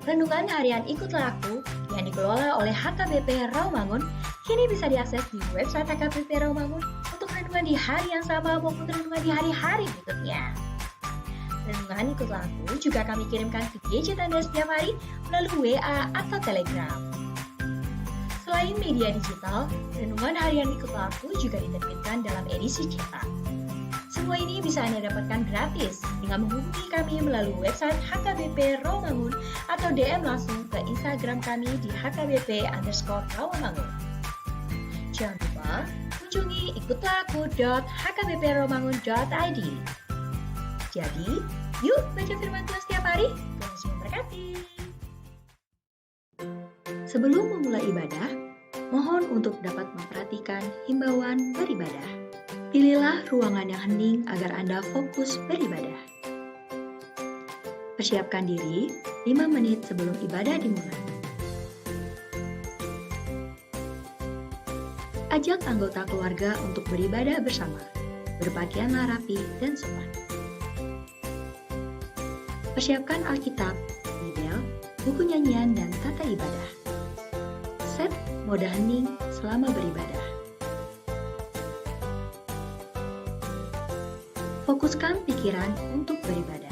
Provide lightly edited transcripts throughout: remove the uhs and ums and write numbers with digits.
Renungan harian Ikutlah Aku yang dikelola oleh HKBP Rawamangun kini bisa diakses di website HKBP Rawamangun untuk renungan di hari yang sama maupun renungan di hari-hari berikutnya. Renungan Ikutlah Aku juga kami kirimkan ke gadget Anda setiap hari melalui WA atau Telegram. Selain media digital, renungan harian Ikutlah Aku juga diterbitkan dalam edisi cetak. Semua ini bisa Anda dapatkan gratis dengan menghubungi kami melalui website HKBP Rawamangun atau DM langsung ke Instagram kami di HKBP_Rawamangun. Jangan lupa kunjungi ikutlahku.hkbprawamangun.id. Jadi, yuk baca firman Tuhan setiap hari. Tuhan memberkati. Sebelum memulai ibadah, mohon untuk dapat memperhatikan himbauan beribadah. Pilihlah ruangan yang hening agar Anda fokus beribadah. Persiapkan diri 5 menit sebelum ibadah dimulai. Ajak anggota keluarga untuk beribadah bersama. Berpakaianlah rapi dan sopan. Persiapkan Alkitab, Bibel, buku nyanyian, dan tata ibadah. Set mode hening selama beribadah. Fokuskan pikiran untuk beribadah.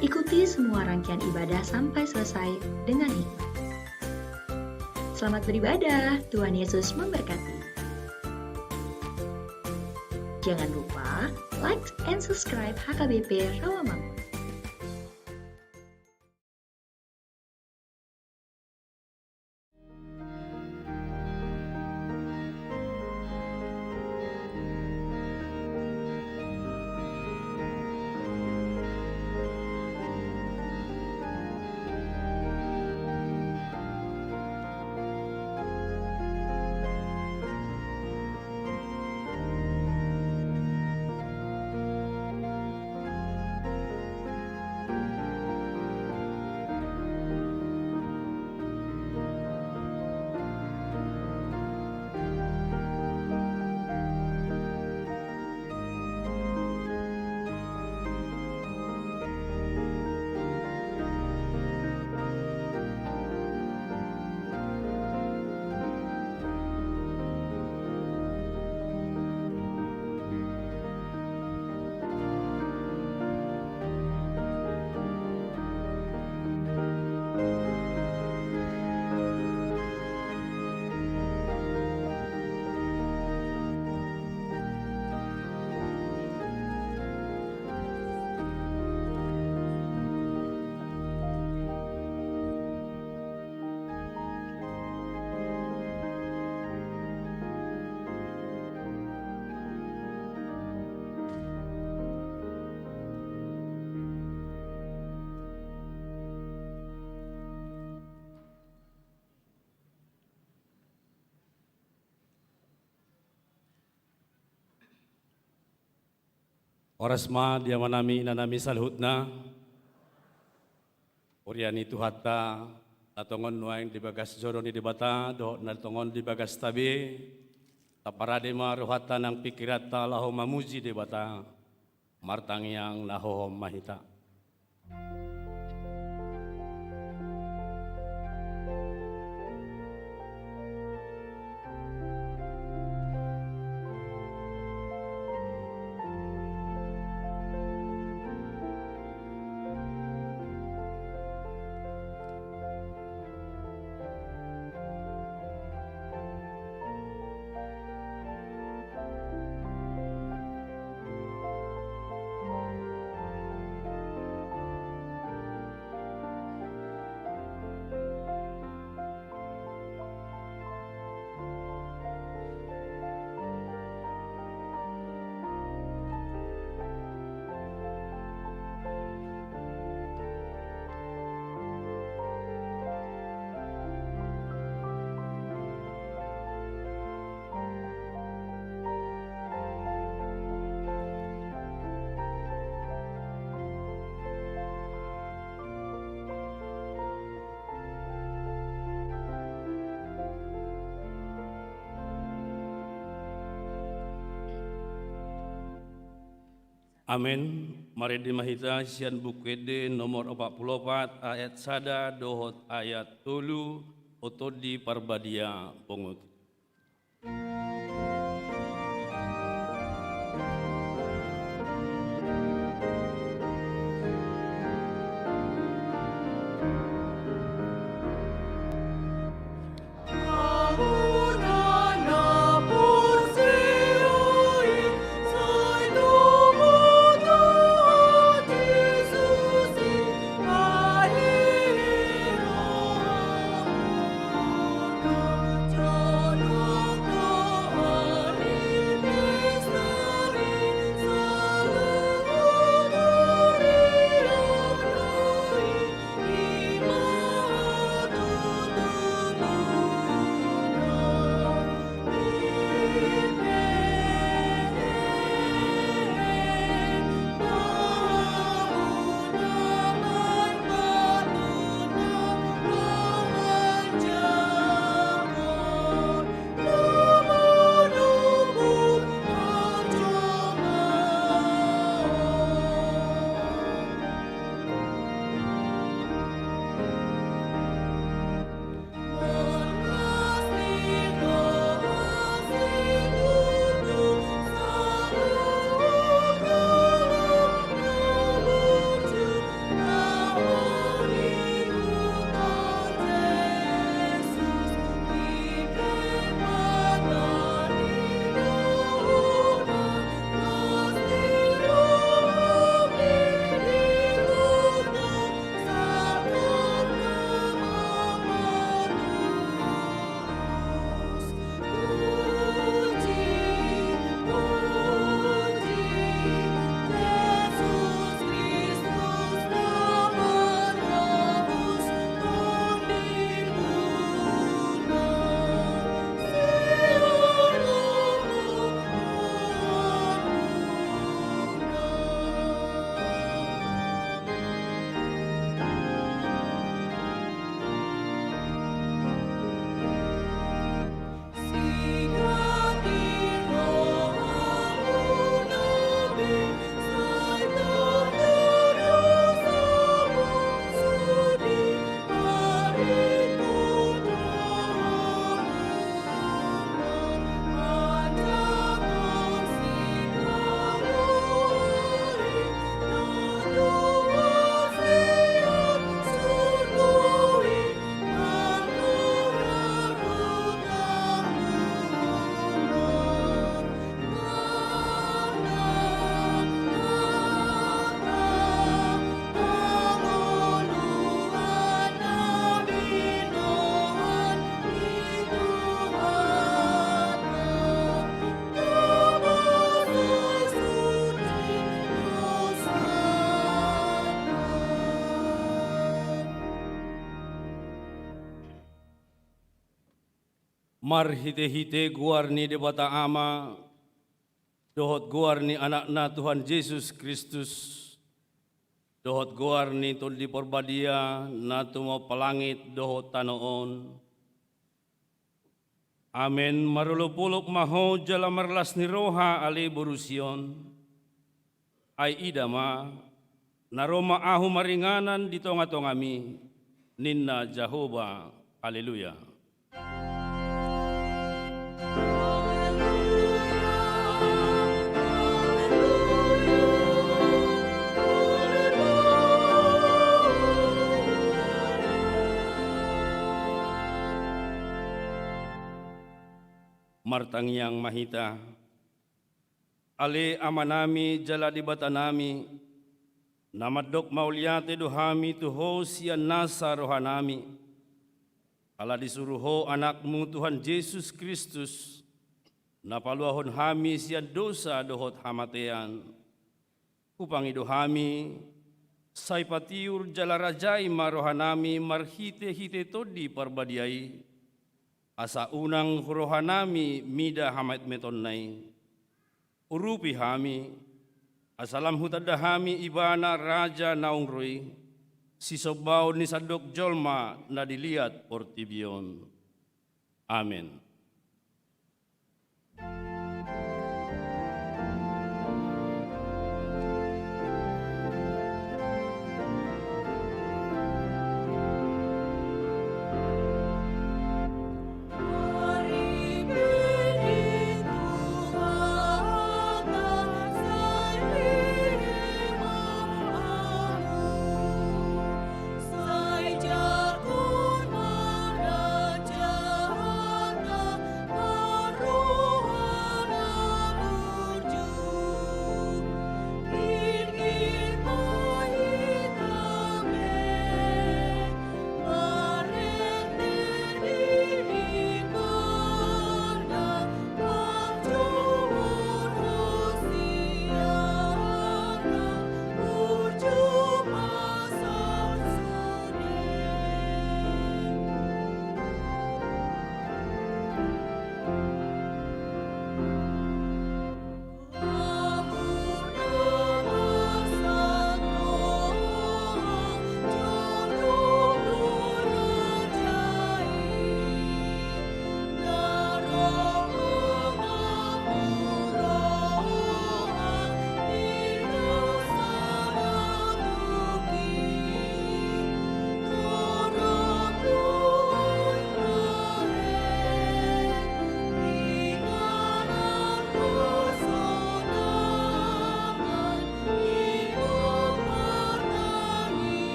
Ikuti semua rangkaian ibadah sampai selesai dengan hikmat. Selamat beribadah, Tuhan Yesus memberkati. Jangan lupa like and subscribe HKBP Rawamangun. Orasma diamanami nanami salhutna Oriani tuhata tatongon nuaing di bagas joroni di bata do natongon di bagas tabi taparade ma rohata nang pikirata laho mamuji di bata martang yang naho mahita. Amin. Mari dimahita sian bukede nomor 44 ayat sada dohot ayat 3 otodi parbadia pungut. Mar hite-hite guar ni debata ama, dohot guar ni anakna Tuhan Yesus Kristus, dohot guar ni tol di porbadia, na tumo palangit dohot tanoon. Amen. Marulupuluk maho jala marlas ni roha ali borusion, ay idama, naroma ahu maringanan di tonga-tongami, ninna Jehovah. Haleluya. Martang yang mahita, ale amanami jala di batanami, namadok mauliate dohami tuho sian nasa rohanami, ala disuruho anakmu Tuhan Yesus Kristus, napaluahon hami sian dosa dohot hamatean, upangi dohami, say patiur jala rajai marohanami marhite-hite todi parbadiai, asa unang rohanami mida hamat metonnai, urupi hami, asalam hutadahami ibana raja naungrui, sisobau ni sadok jolma na dilihat portibion. Amin.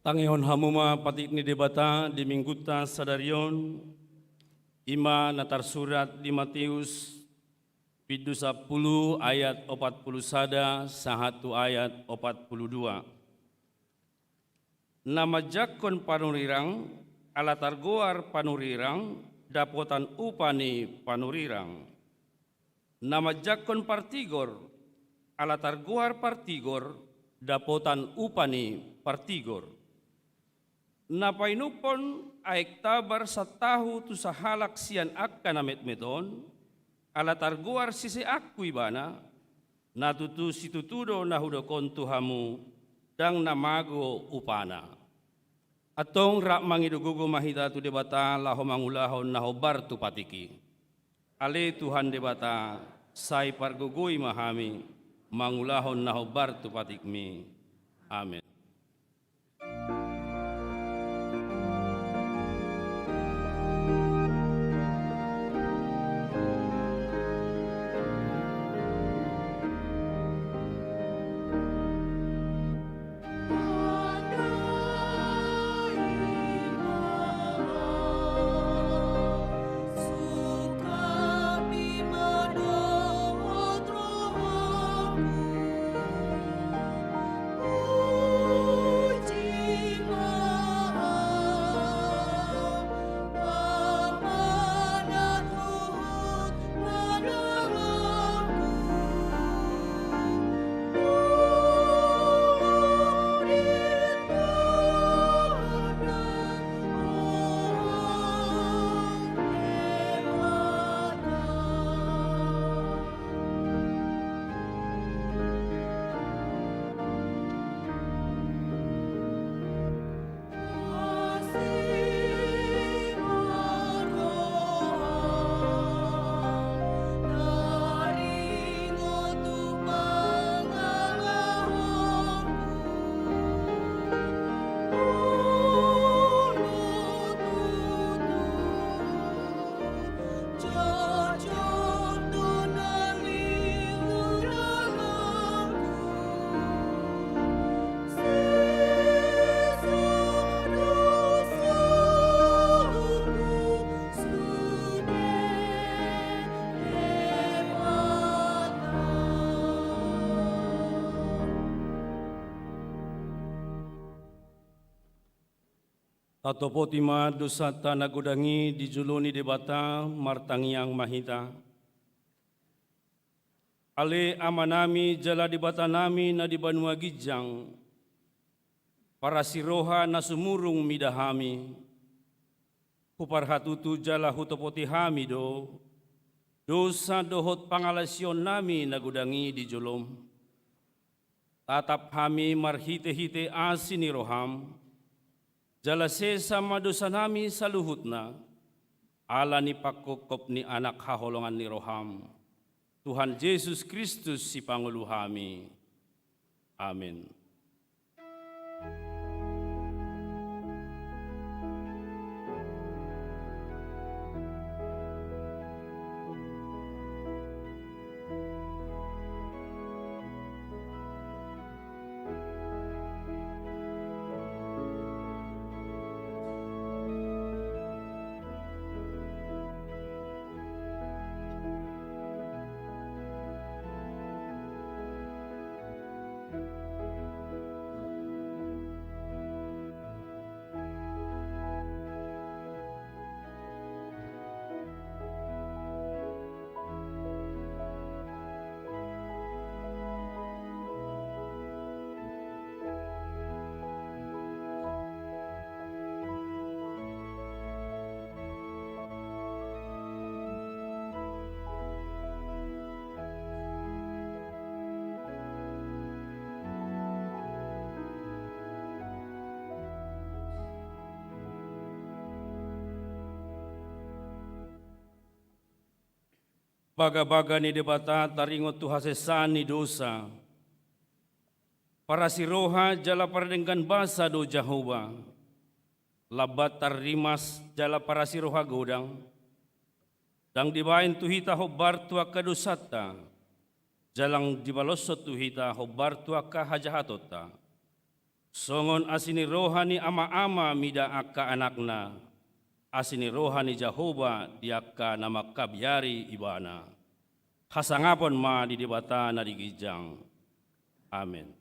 Tangihon hamuma patik ni debata di mingguta sadarion ima natar surat di Matius pidu 10 ayat 40 sada sahatu ayat 42. Nama jakon panurirang alatar goar panurirang dapotan upani panurirang. Nama jakon partigor alatar goar partigor dapotan upani partigor. Napainupon aek tabar sa tahu tu sa halak sian akka na metmeton, alatar guar sisi aku ibana, natutu situtudo na hudokon tuhamu, dang namago upana. Atong rak mangidugugo mahita tu debata laho mangulahon na hobar tu patiki. Ale Tuhan debata, say pargugui mahami, mangulahon na hobar tu patikmi. Amin. Tatopotima dosata nagudangi dijuluni debata martangiang mahita. Ale amanami jala debata nami na di Banua Gijang, para siroha na sumurung midahami, huparhatutu jala hutopoti hami do, dosa dohot pangalasyon nami nagudangi di julom. Tatap hami marhite-hite asini roham, jala sesa madosa nami sa luhut na, ala ni pakukop ni anak haholongan ni roham, Tuhan Yesus Kristus si Pangulo hami. Amin. Baga-baga ni debata taringot tu hasesan ni dosa. Para siroha jala paradenggan basa do Jahoba. Labat tarimas jala para siroha godang. Dang dibain tuhita hobar tua kadosata. Jalang dibalosot tuhita hobar tua kahajahatota. Songon asini rohani ama-ama mida akka anakna, asini rohani Jahoba diakka nama kabiari ibana. Hasangapon ma di debata na digijang. Amin.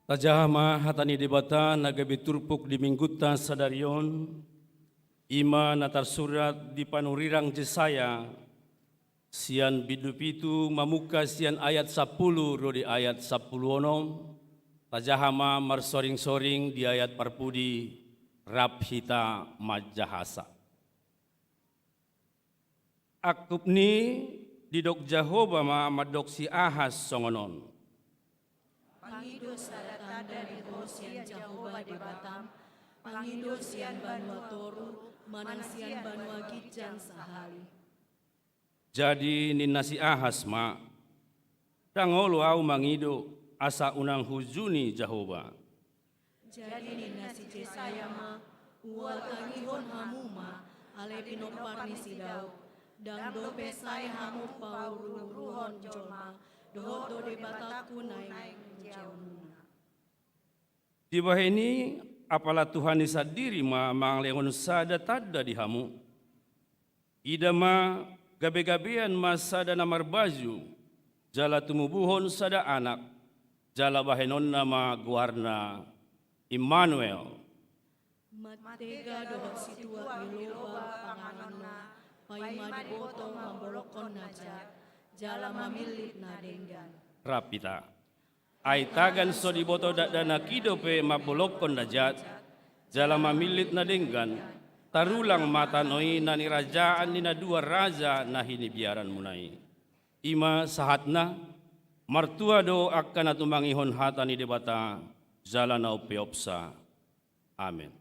Tajahama hatani debata nagabi turpuk di mingguta sadarion, ima natar surat di panurirang Jesaya, sian bidupitu mamuka sian ayat 10 rodi ayat 10 onom, tajahama marsoring-soring di ayat parpudi Rabhita majahasa. Akupni didok Jahoba ma madok si Ahas songonon. Pangido sada tanda di sian Jahoba di Batam, pangido sian Banua Toru, manang sian Banua Gijang sahali. Jadi nina si Ahas ma, dangolo au mangido asa unang hujuni Jahoba. Jadi nina si Jesaya ma, uwa tangihon hamu ma, ale pinoparni si Daud, dang dope sai hamu pauru ruhon jolma, dohot do de bataku naik jaununa. Di bawah ini apalah Tuhan isadiri ma manglengon sada tada di hamu. Ida ma gabe-gabean ma sada namar baju, jala tumubuhon sada anak, jala bahenon nama guarna Immanuel. Matega dohot situa iloba panganonna, paima dibotong mambolokon najat, jala mamilit na denggan. Rapita. Aitagan so diboto dana kidope mabolokon najat, jala mamilit na denggan, tarulang matanoi na nirajaan ni na dua raja na hinibiaran munai. Ima sahatna, martua do akan atumangihon hata ni debata, jala na upeopsa. Amin.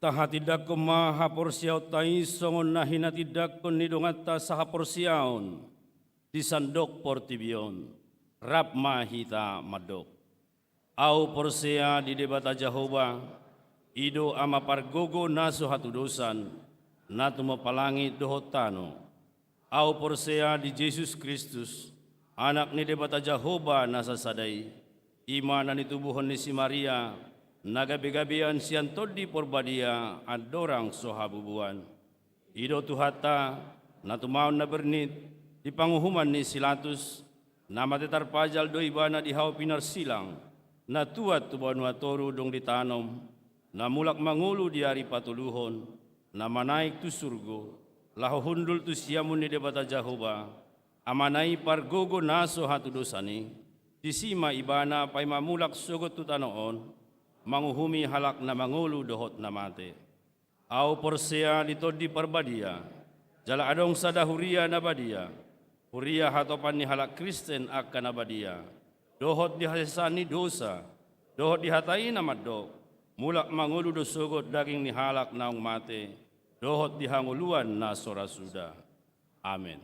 taha tidak ko maha porsiaw tayo songon nahina tidak ko nidungata saha porsiaon di sandok portibion rap mahita madok. Au porsea di debata Jehovah ido ama pargogo naso hatudosan natu mapalangi dohotano. Au porsea di Yesus Kristus anak ni debata Jehovah nasa sadai imanan itubuhon ni si Maria nagabi-gabian sian todi porbadia adorang sohabubuan. Ido tuhata natumaon na bernit di panguhuman ni Silatus nama tetar pajal do ibana di hau pinar silang na tuat tubuan watoru dong ditanom na mulak mangulu di hari patuluhon na manaik tu surgo lahu hundul tu siamun ni debata Jehovah amanai pargogo naso hatu dosani disima ibana pai mamulak sogot tu tanoon manguhumi halak na mangulu dohot na mate. Au porsea ditodi parbadia jala adong sadahuria na badia huria hatopan ni halak Kristen akan abadia dohot dihasani dosa dohot dihatai na madok mulak mangulu dosogot daging ni halak naung mate dohot dihanguluan na sorasuda. Amin.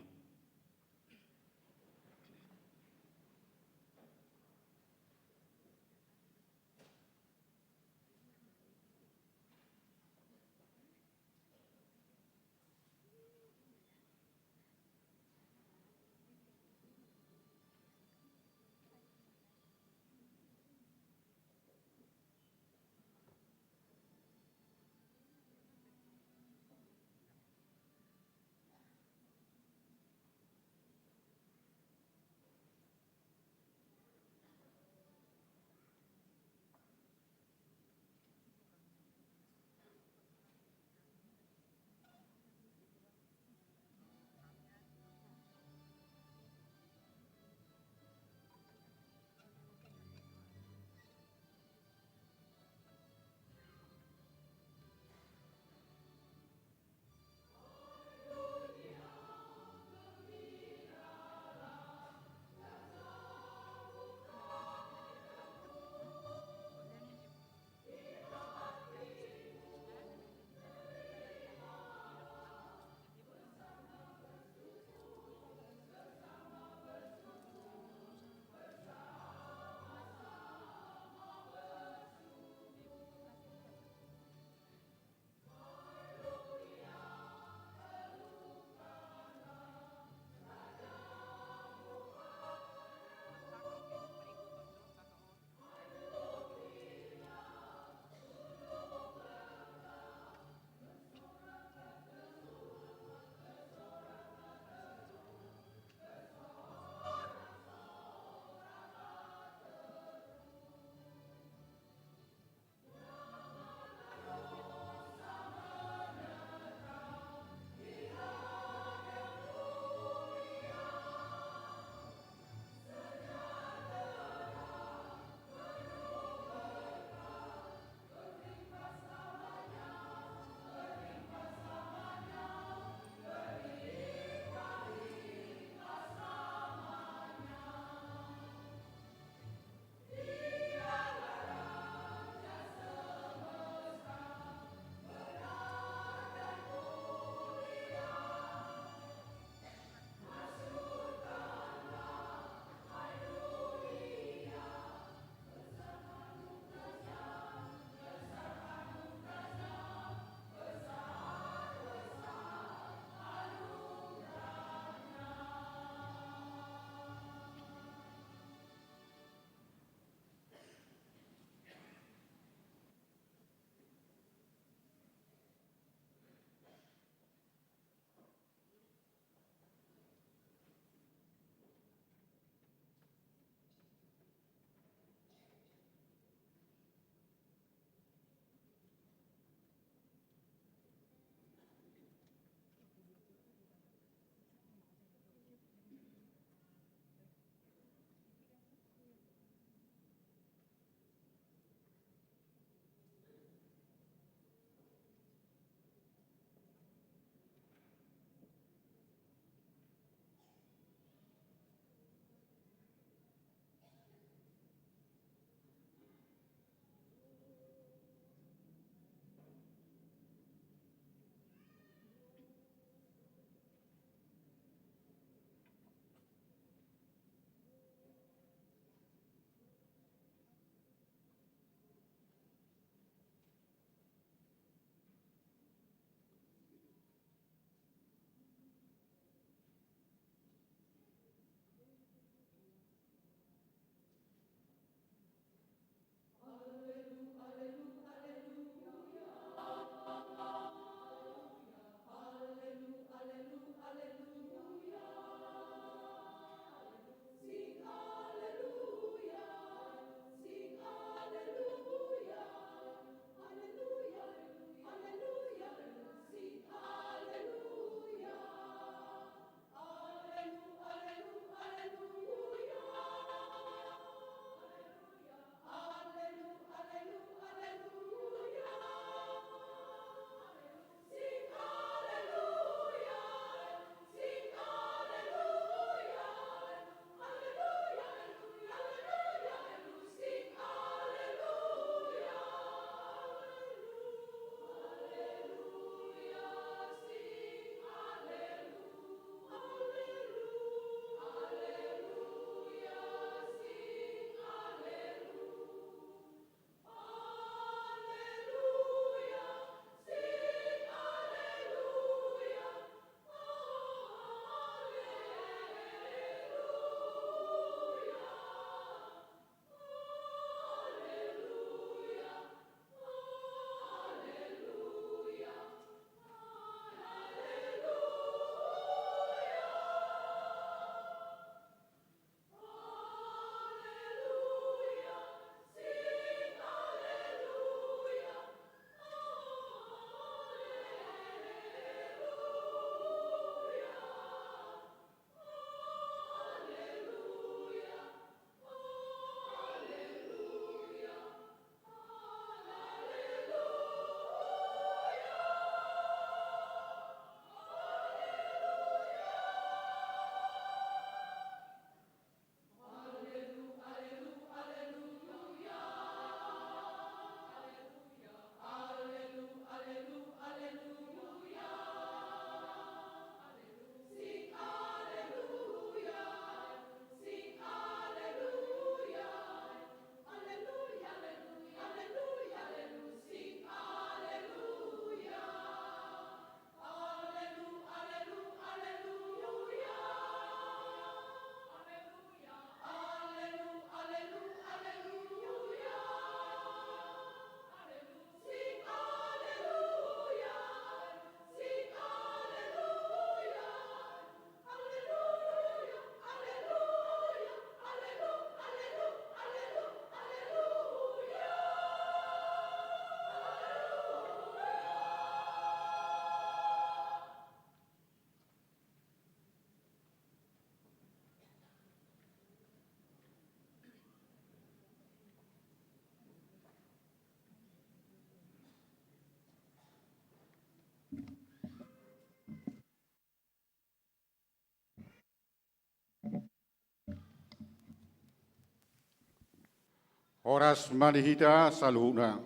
Horas Manihita Saluhuna.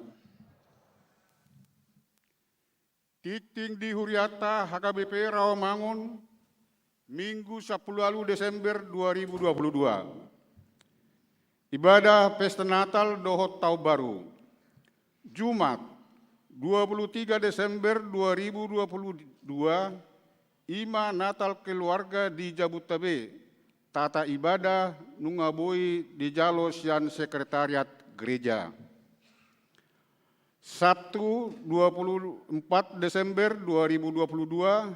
Titing di Huriata HKBP Rawamangun, Minggu 10 Desember 2022. Ibadah Pesta Natal Dohot Tahun Baru. Jumat 23 Desember 2022, Ima Natal Keluarga di Jabodetabek. Tata ibadah nungaboi di Jalo Sian Sekretariat Gereja. Sabtu 24 Desember 2022,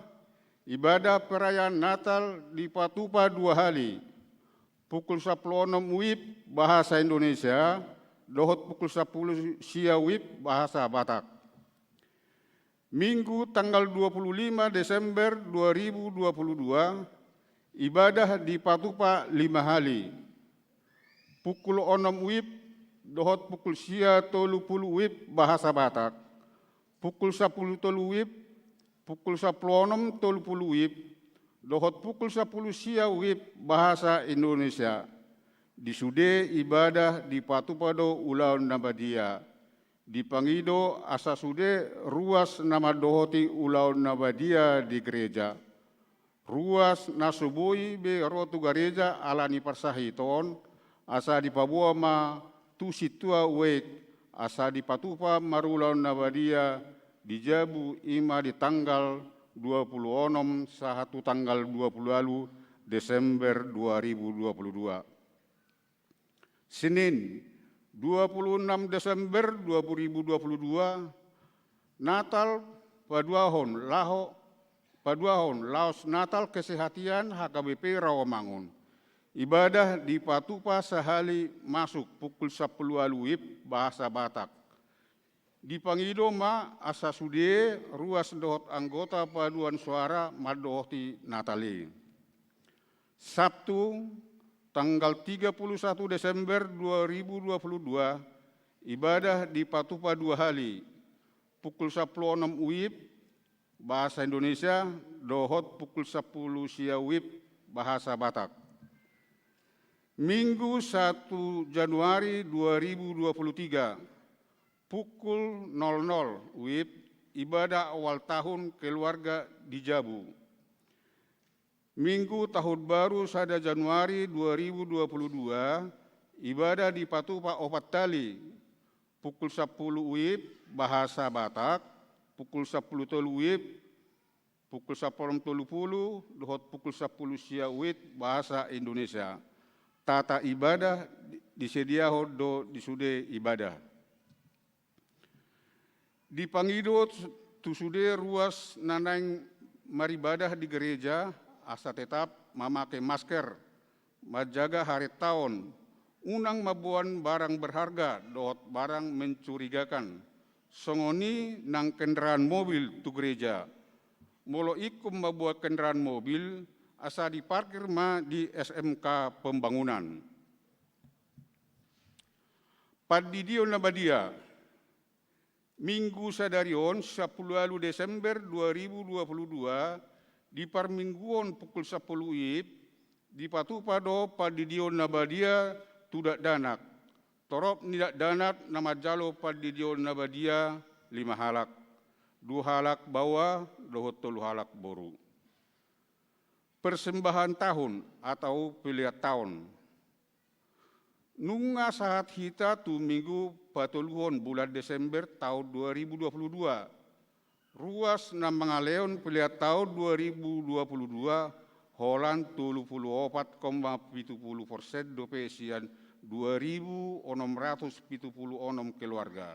ibadah perayaan Natal di Patupa 2 hari. Pukul 10 WIB Bahasa Indonesia, dohot pukul 10 Sia WIB Bahasa Batak. Minggu tanggal 25 Desember 2022, ibadah di Patupa 5 hari. Pukul 6 WIB, dohot pukul Sia 30 WIB Bahasa Batak. Pukul 10 WIB, pukul 10 WIB, dohot pukul 10 Sia WIB Bahasa Indonesia. Di sude ibadah di Patupado Ulaun Nabadia. Di Pangido asa sude ruas nama dohoti Ulaun Nabadia di gereja. Ruas nasubui be rotu gereja alani persahiton asa di Papua ma tu situa wek asa di Patupa marulaun Nabadia di Jabu ima di tanggal 26 sahatu tanggal 20 lalu Desember 2022. Senin 26 Desember 2022, Natal Paduahon Laos Natal Kesehatian HKBP Rawamangun. Ibadah di Patupa sehali masuk pukul 10 WIB Bahasa Batak. Di Pangidoma asa sude ruas dohot anggota paduan suara madohti Natali. Sabtu tanggal 31 Desember 2022, ibadah di Patupa 2 hari. Pukul 10 WIB Bahasa Indonesia, dohot pukul 10 Sia WIB Bahasa Batak. Minggu 1 Januari 2023, pukul 00 WIB, ibadah awal tahun keluarga di Jabu. Minggu tahun baru 1 Januari 2022, ibadah di Patupa Opat Tali, pukul 10 WIB Bahasa Batak, pukul 10 WIB, pukul 10.30, dohot pukul 10 Sia WIB Bahasa Indonesia. Tata ibadah disedia do di sude ibadah. Di Pangido tusude ruas nanang maribadah di gereja asa tetap memakai masker, menjaga hari tahun, unang mabuan barang berharga, dohot barang mencurigakan, songoni nang kendaraan mobil tu gereja, molo ikum mabuat kendaraan mobil, asa diparkir ma di SMK Pembangunan. Padidio Nabadia, Minggu sadarion 10 Desember 2022, di Parmingguon pukul 10 WIB, di Patupado Padidio Nabadia tidak danak. Torop tidak danak nama jalo Padidio Nabadia 5 halak. 2 halak bawah, dohot 3 halak boru. Persembahan tahun atau pilihan tahun. Nunga saat hita tu minggu patuluhon bulan Desember tahun 2022. Ruas na mga leon pilihan tahun 2022 Holland 34,70% dopesian 2.676 keluarga.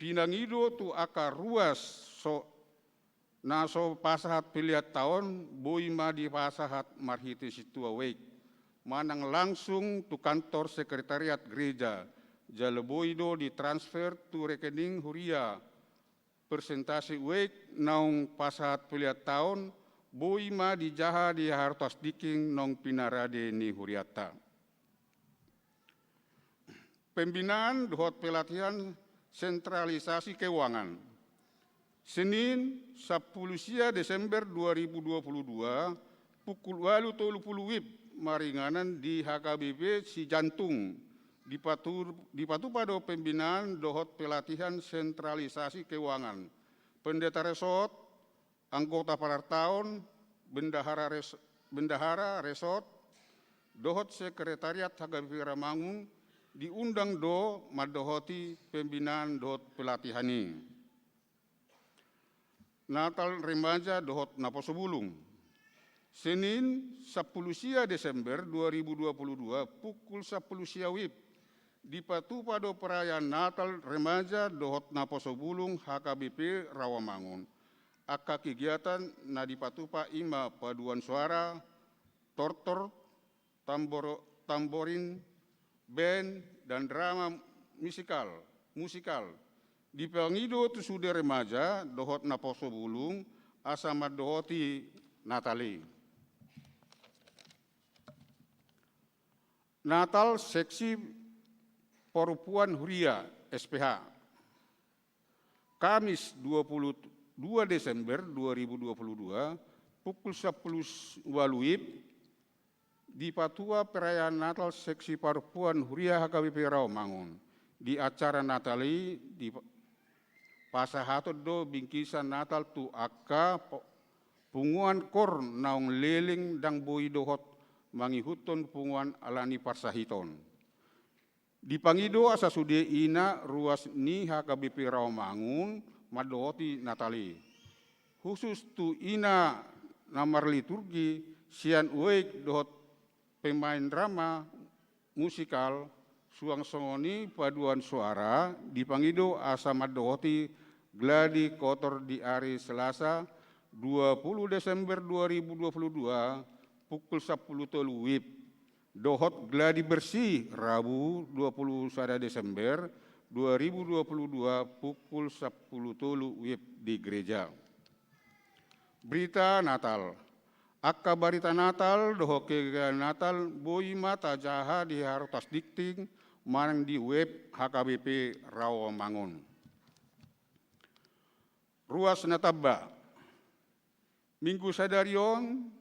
Pinangido tu akar ruas so pasahat pilihan tahun boy ma di pasahat marhiti situa wake. Manang langsung tu kantor sekretariat gereja. Jaleboido ditransfer tu rekening huria. Persentase wake naung pasahat pilihan tahun boy ma di jaha di hartos diking nong pinarade ni huriata. Pembinaan dohot pelatihan sentralisasi keuangan. Senin 10 Desember 2022 pukul 8.30 WIB maringanan di HKBP Si Jantung Dipatupado pembinaan dohot pelatihan sentralisasi keuangan, pendeta resort, anggota parartaun, bendahara resort, dohot sekretariat HKBP Rawamangun, diundang do madohoti pembinaan dohot pelatihani. Natal remaja dohot Naposobulung. Senin 10 Desember 2022 pukul 10 WIB dipatupado perayaan Natal remaja dohot Naposobulung HKBP Rawamangun. Aka kegiatan na dipatupa ima paduan suara, tortor, tamborin, band, dan drama musikal. Di Pangido tu sude remaja dohot Naposobulung asama dohoti Natali. Natal seksi Perempuan Huria SPH. Kamis 22 Desember 2022 pukul 10 WIB di Patua perayaan Natal seksi Perempuan Huria HKBP Rawamangun. Di acara Natali di pasahato do bingkisan Natal tu akka punguan kor naung leling dang boi dohot mangihuton punguan alani parsahiton. Di Pangido asa sude ina ruas ni HKBP Rawamangun madohoti Natali. Khusus tu ina namar liturgi sian uek dohot pemain drama musikal suang songoni paduan suara di Pangido asa madohoti gladi kotor di hari Selasa 20 Desember 2022 pukul 10 WIB. Dohot gladi bersih Rabu 21 Desember 2022 pukul 10 WIB di gereja. Berita Natal. Akka barita Natal doho kegiatan Natal boi mata jaha di harotas dikting manang di web HKBP Rawamangun. Ruas Nataba. Minggu sadarion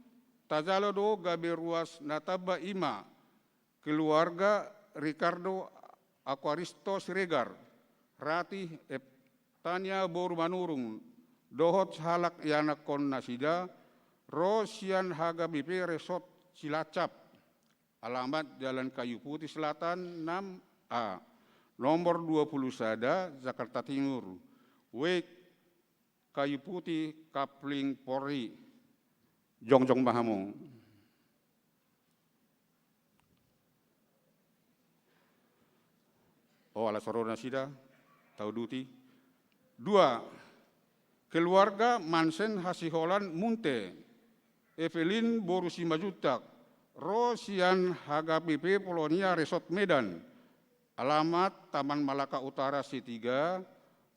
tajalo do gabe ruas Nataba ima keluarga Ricardo Aquaristo Siregar Ratih Tania Boru Manurung dohot halak yana kon nasida Rosian HKBP Resort Cilacap alamat Jalan Kayu Putih Selatan 6A nomor 20 Sada Jakarta Timur Wek Kayu Putih Kapling Polri Jongjong Mahamong. Oh ala sorona sida tau duti. 2. Keluarga Mansen Hasiholan Munte Evelyn Borusi Majutak Rosian HKBP Polonia Resort Medan alamat Taman Malaka Utara C3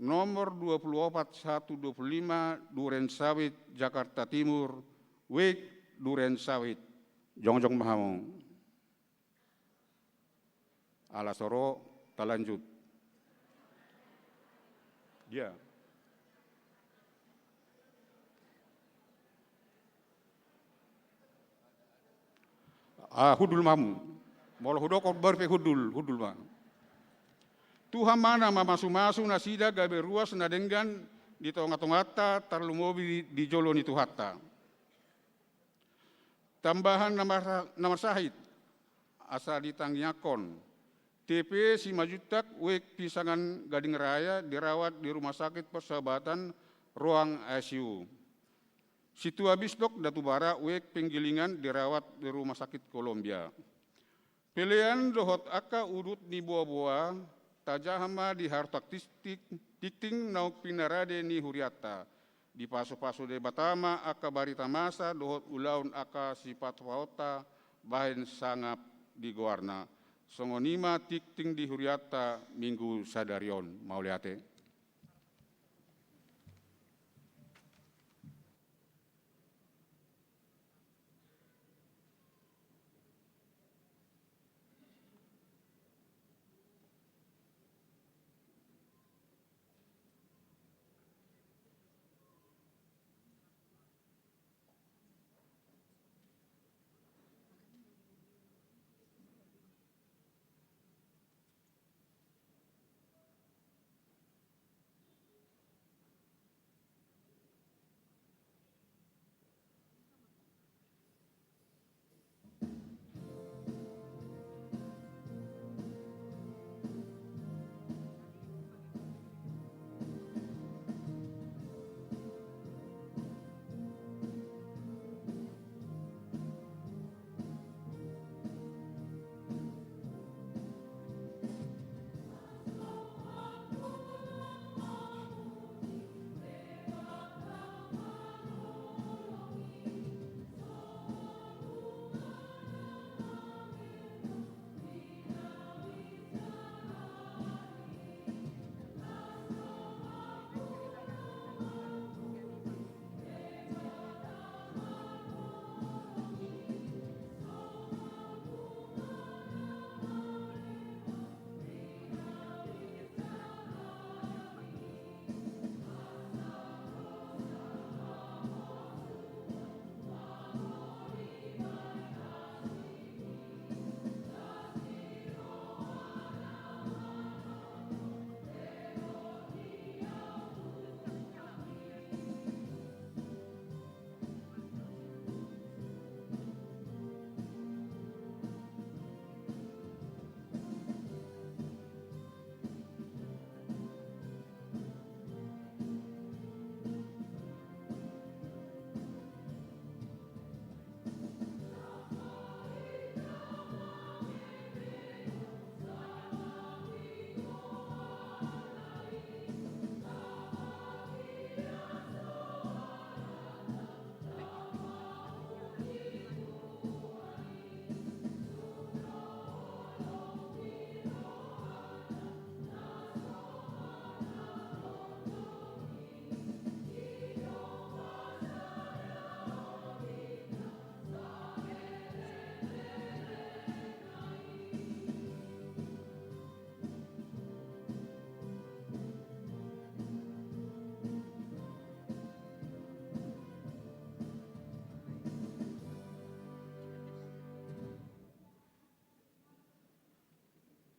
nomor 24125 Duren Sawit Jakarta Timur Wek Duren Sawit Jongjong Mahamong. Ala soro talanjut. Ya. Hudul mamu. Molo hudokor berpe hudul mah. Tuhan mana mamasu-masu nasida gabe ruas nadenggan di tonga-tongata tarlumobi di joloni tuhatta. Tambahan nomor sahid asa ditangyakon. TP Simajutak wek pisangan Gading Raya dirawat di Rumah Sakit Persahabatan ruang ICU. Situ habis dok Datubara wek penggilingan dirawat di Rumah Sakit Kolombia. Pilihan dohot aka udut ni buah-buah tajahama di hartak tikting nauk pinarade ni huriata. Di paso-paso de batama aka barita masa dohot ulaun aka sifat wauta bahen sangap di goarna. Songonima tikting di huriata minggu sadarion mauliate.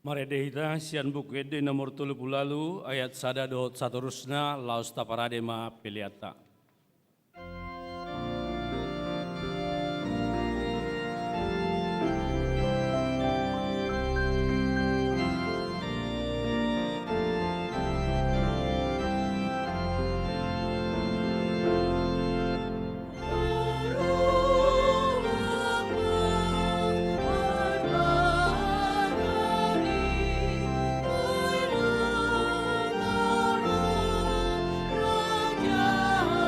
Maredehita sian buku ede nomor 30 ayat sada dohot saterusna laos taparadema piliata. Raja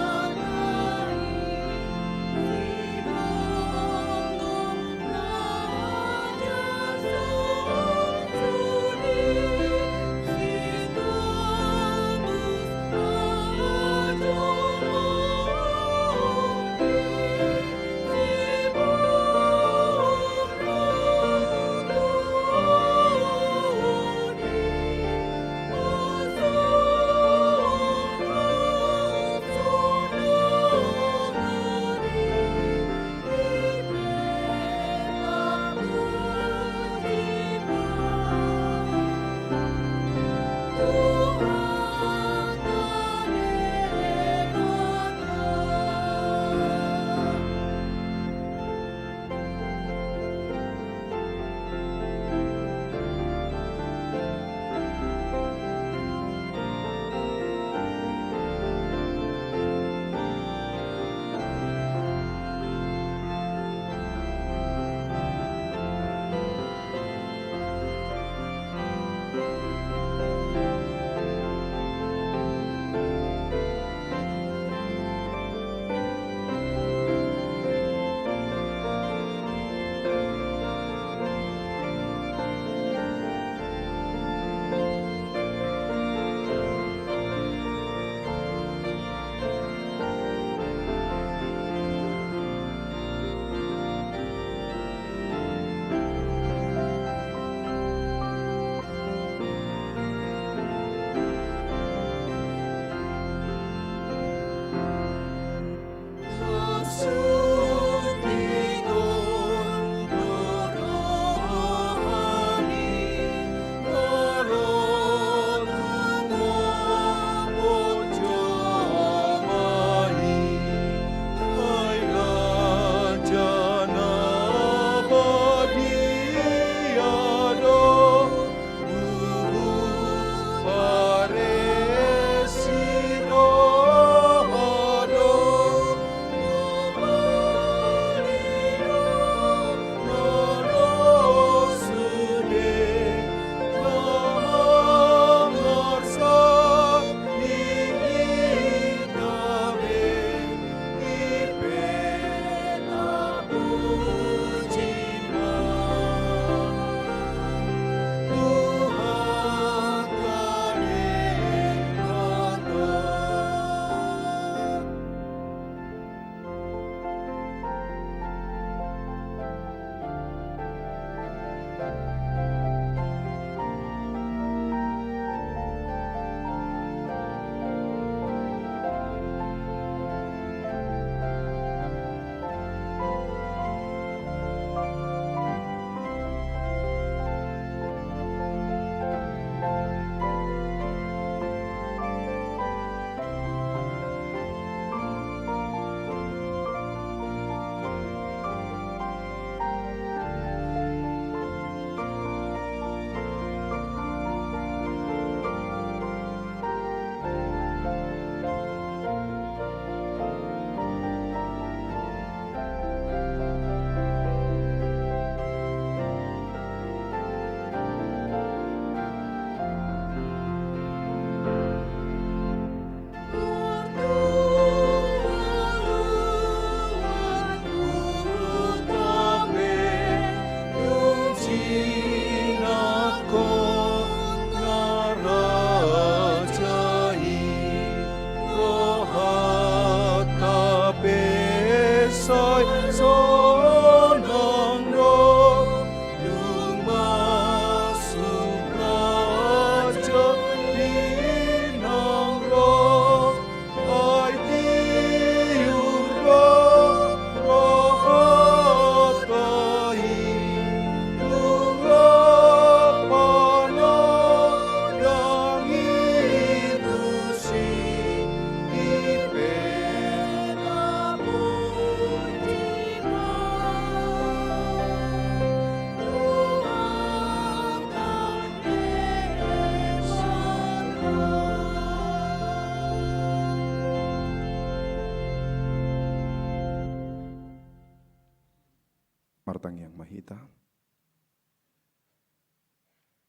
mahita.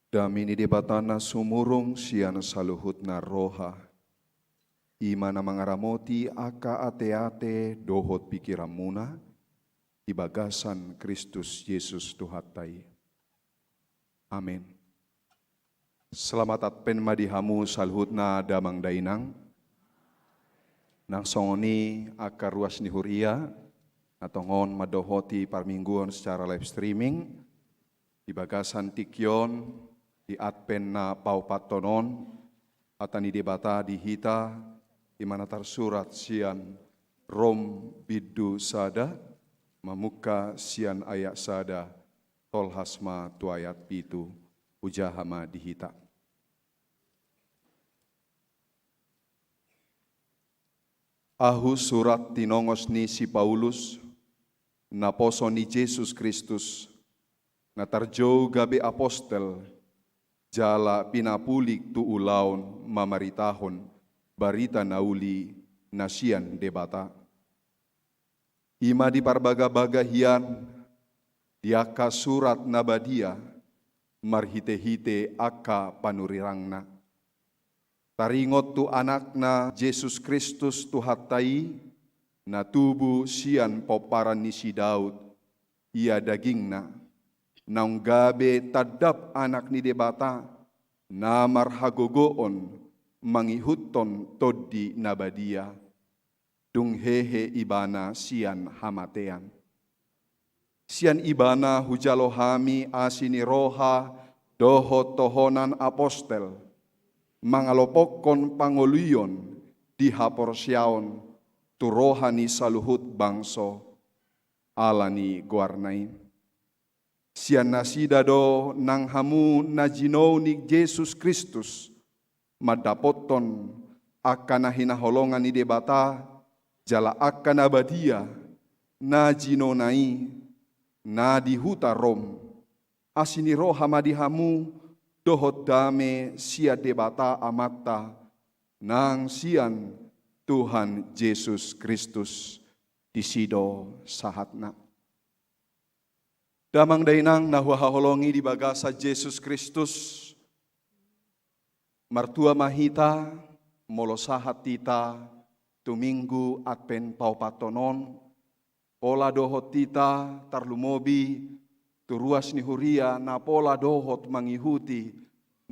Damini debatana sumurung siana saluhutna roha. Imana mangaramoti aka ate-ate dohot pikiramuna. Ibagasan Kristus Yesus Tuhatai. Amin. Selamat adpen madihamu saluhutna damang dainang. Nang songoni aka ruas ni huria. Natongon madohoti parmingguan secara live streaming. Ibagasan tikyon. Di adpen na paupatonon, atani debata di hita, imana tersurat sian rom bidu sada, mamuka sian ayat sada, tolhasma tu ayat pitu, ujahama di hita. Ahu surat tinongos ni si Paulus, naposo ni Yesus Kristus, natarjo gabe apostel, jala pinapulik tu ulaun mamaritahon barita nauli nasian debata. Ima di parbaga-baga hian diaka surat nabadia marhite-hite aka panurirangna. Taringot tu anakna Yesus Kristus Tuhatai na tubu sian poparan ni si Daud ia dagingna. Naung gabe tadap anak ni debata, na marhagogoon mangihuton todi nabadia, dung hehe ibana sian hamatean. Sian ibana hujalohami asini roha doho tohonan apostel, mangalopokon pangoluyon dihaporsiaon tu rohani saluhut bangso, alani guarnain. Sian nasida do nang hamu najino ni Yesus Kristus madapoton akan hinaholongan ni debata jala akan abadia najino nai na dihuta rom asini roha madihamu dohot dame sia debata amata nang sian Tuhan Yesus Kristus disido sahatna. Damang dainang nahuhaholongi di bagasa Yesus Kristus, martua mahita, molosahat tita, tuminggu adpen paupatonon, pola dohot tita, tarlumobi, turuas ni huria, na pola dohot mangihuti,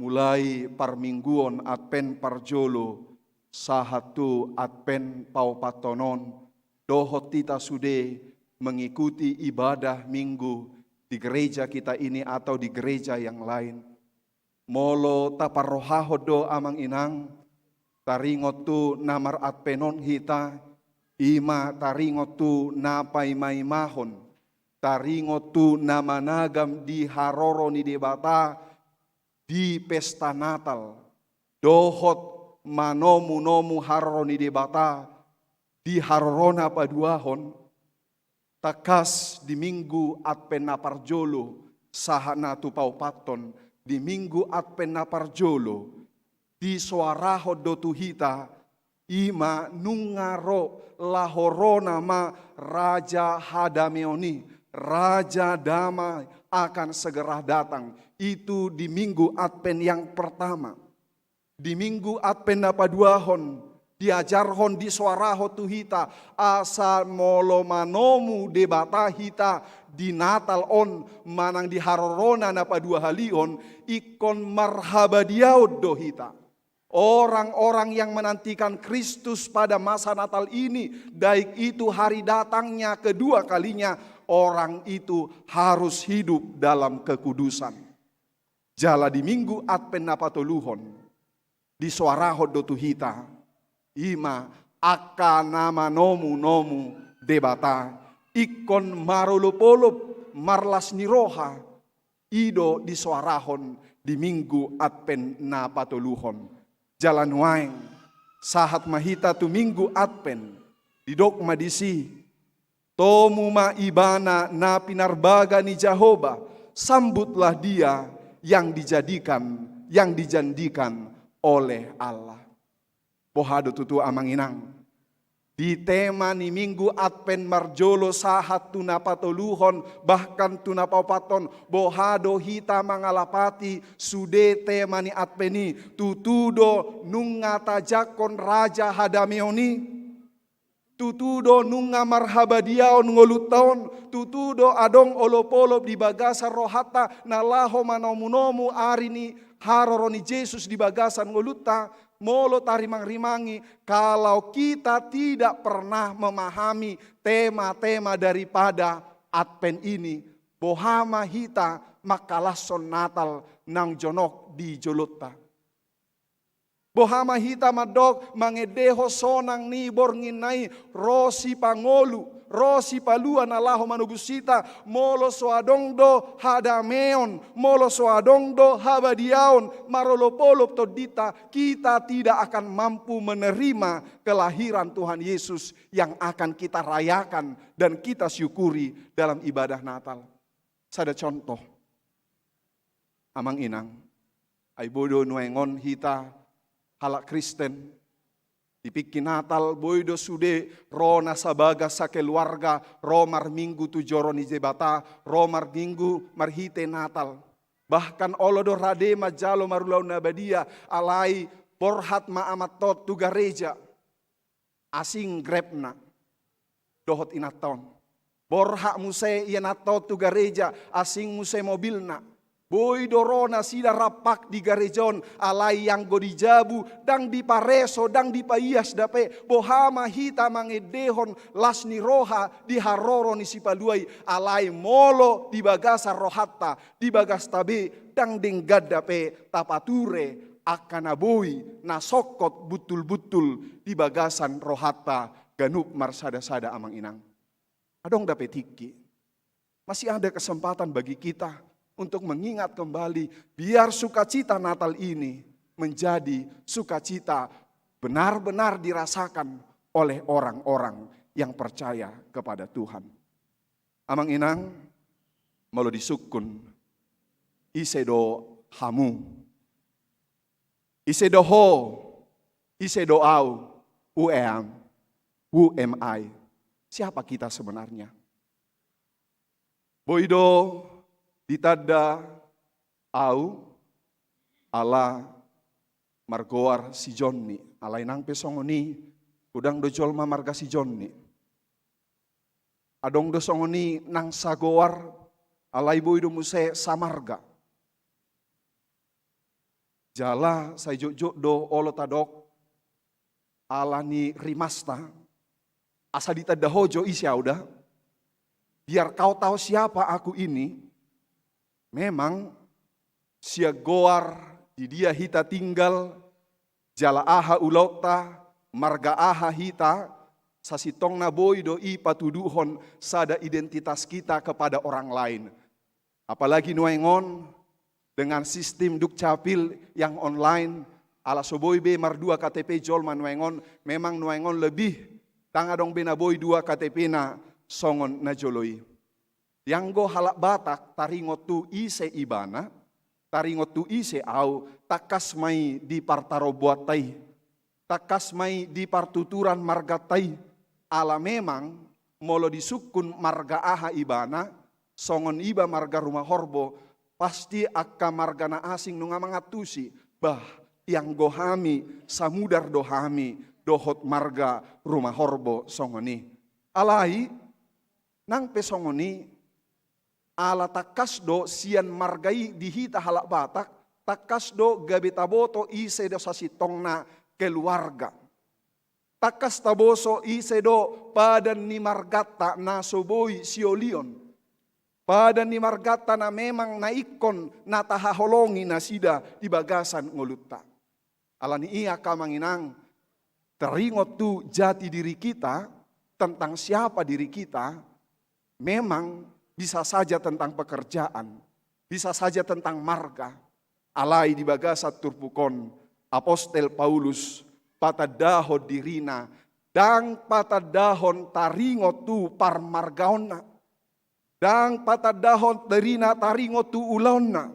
mulai parmingguon adpen parjolo, sahatu adpen paupatonon, dohot tita sude mengikuti ibadah minggu, di gereja kita ini atau di gereja yang lain. Molo taparrohahodo amang inang, taringot tu namar adpenon hita, ima taringot tu napaimahon, taringot tu namanagam di haroro ni debata, di pesta Natal, dohot manomu haroro ni debata, di harorona paduahon, takas di minggu adpen naparjolo sahana tu paupaton di minggu adpen naparjolo di suaraho do tuhita ima nungaro lahorona ma raja hadameoni raja damai akan segera datang. Itu di minggu adpen yang pertama. Di minggu adpen napaduahon diajarhon di suaraho tuhita asa molo manomu debata hita di Natal on manang di harorona napa dua halion ikon marhabadiaud do hita. Orang-orang yang menantikan Kristus pada masa Natal ini, baik itu hari datangnya kedua kalinya, orang itu harus hidup dalam kekudusan. Jala di minggu adpen napatoluhon di suaraho do tuhita ima akana nomu debata ikon marulupolup marlas niroha ido di suarahon di minggu adpen na patuluhon jalan waeng sahat mahita tu minggu adpen di dogma disi tomu ma ibana na pinarbaga ni Jehovah sambutlah dia yang dijanjikan oleh Allah. Pohado tutu amang inang. Di tema ni minggu Advent marjolo sahat tunapatoluhon bahkan tunapapaton bohado hita mangalapati sude tema ni Adveni tutudo nunga tajakon raja hadameoni tutudo nunga marhabadiaon ngolutaon tutudo adong olopolop di bagasan rohata nalaho manomunomu arini haroroni Yesus di bagasan ngoluta molo tarimang-rimangi kalau kita tidak pernah memahami tema-tema daripada Advent ini bohama hita makalason Natal nang jonok di jolota. Bohama hita madok mangedeho sonang nibor nginai rosi pangolu, rosi paluan alaho manugusita, molo soadongdo hadameon, molo soadongdo habadiaon, marolopolop todita, kita tidak akan mampu menerima kelahiran Tuhan Yesus yang akan kita rayakan dan kita syukuri dalam ibadah Natal. Sada contoh, amang inang, ay bodo nuengon hita, halak Kristen, dipikir Natal, boydo sude, rona sabaga sa keluarga, romar minggu tujoro ni jebata, romar minggu marhite Natal. Bahkan olodo rade majalo marulau nabadia, alai porhat maamatot tu gareja, asing grepna, dohot inaton. Borhak muse ianatot tu gareja, asing muse mobilna. Boy dorona sida rapak di garejon alai yang go dijabu dang di pareso dang di paias dape bohama hita mangedehon lasni roha di haroro ni sipaluai alai molo di bagasa rohatta di bagas tabe dang denggad dape tapature akanaboi nasokot butul-butul di bagasan rohatta ganup marsada-sada amang inang. Adong dape tiki. Masih ada kesempatan bagi kita untuk mengingat kembali biar sukacita Natal ini menjadi sukacita benar-benar dirasakan oleh orang-orang yang percaya kepada Tuhan. Amang inang malu disukun isedo hamu isedo ho isedo au who am I. Siapa kita sebenarnya? Boido ditada au ala margoar si Jonni alai nang pesongoni udang do jolma marga si Jonni adong do songoni nang sagoar alai boido muse samarga jala sai jojo do olo tadok ala ni rimasta asa ditada hojo isya udah biar kau tahu siapa aku ini. Memang sia goar di dia hita tinggal jala aha ulokta marga aha hita sasitong na boy doi patuduhon sada identitas kita kepada orang lain. Apalagi nuengon dengan sistem dukcapil yang online ala soboy be mardua KTP jolman nuengon memang nuengon lebih tangadong benaboy dua KTP na songon na joloi. Yang go halak Batak taringot tu ise ibana, taringot tu ise au, takas mai di partaro buatai, takas mai di partuturan margatai, ala memang molo disukun marga aha ibana, songon iba marga rumah horbo, pasti akka margana asing nunga mangatusi, bah yang gohami samudar dohami, dohot marga rumah horbo songoni. Alai nang pesongoni, ala takas do sian margai dihita halak Batak, takas do gabi taboto ise do sasitong na keluarga. Takas taboso ise do padan ni margata na soboy siolion. Padan ni margata na memang naikon na tahaholongi na sida di bagasan ngoluta. Ala ni iya kamanginang teringot tu jati diri kita tentang siapa diri kita memang bisa saja tentang pekerjaan, bisa saja tentang marga. Alai di bagasat turpukon, Apostel Paulus patadaho dirina, dang patadahon taringo tu par margaonna, dang patadahon dirina taringo tu ulaonna.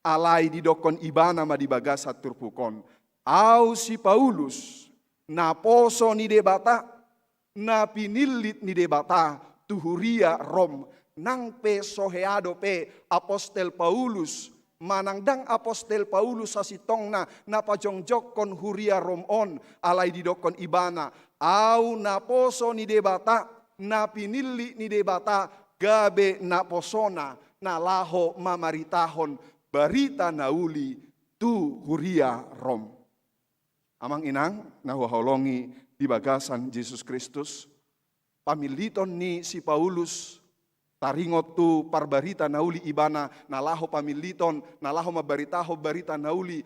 Alai di dokon ibana ma di bagasat turpukon. Au si Paulus, naposo ni debata, na pinilit ni debata tuhuria Rom nang pe soheado pe apostel Paulus manangdang apostel Paulus sa sitong na pajongjok kon huria Rom on alay didokon ibana au na poso ni debata na pinili ni debata gabe na posona na laho mamaritahon barita nauli tu huria Rom. Amang inang nahuholongi di bagasan Yesus Kristus. Pamiliton ni si Paulus taringot tu parbarita nauli ibana nalaho pamiliton nalaho mabaritaho barita nauli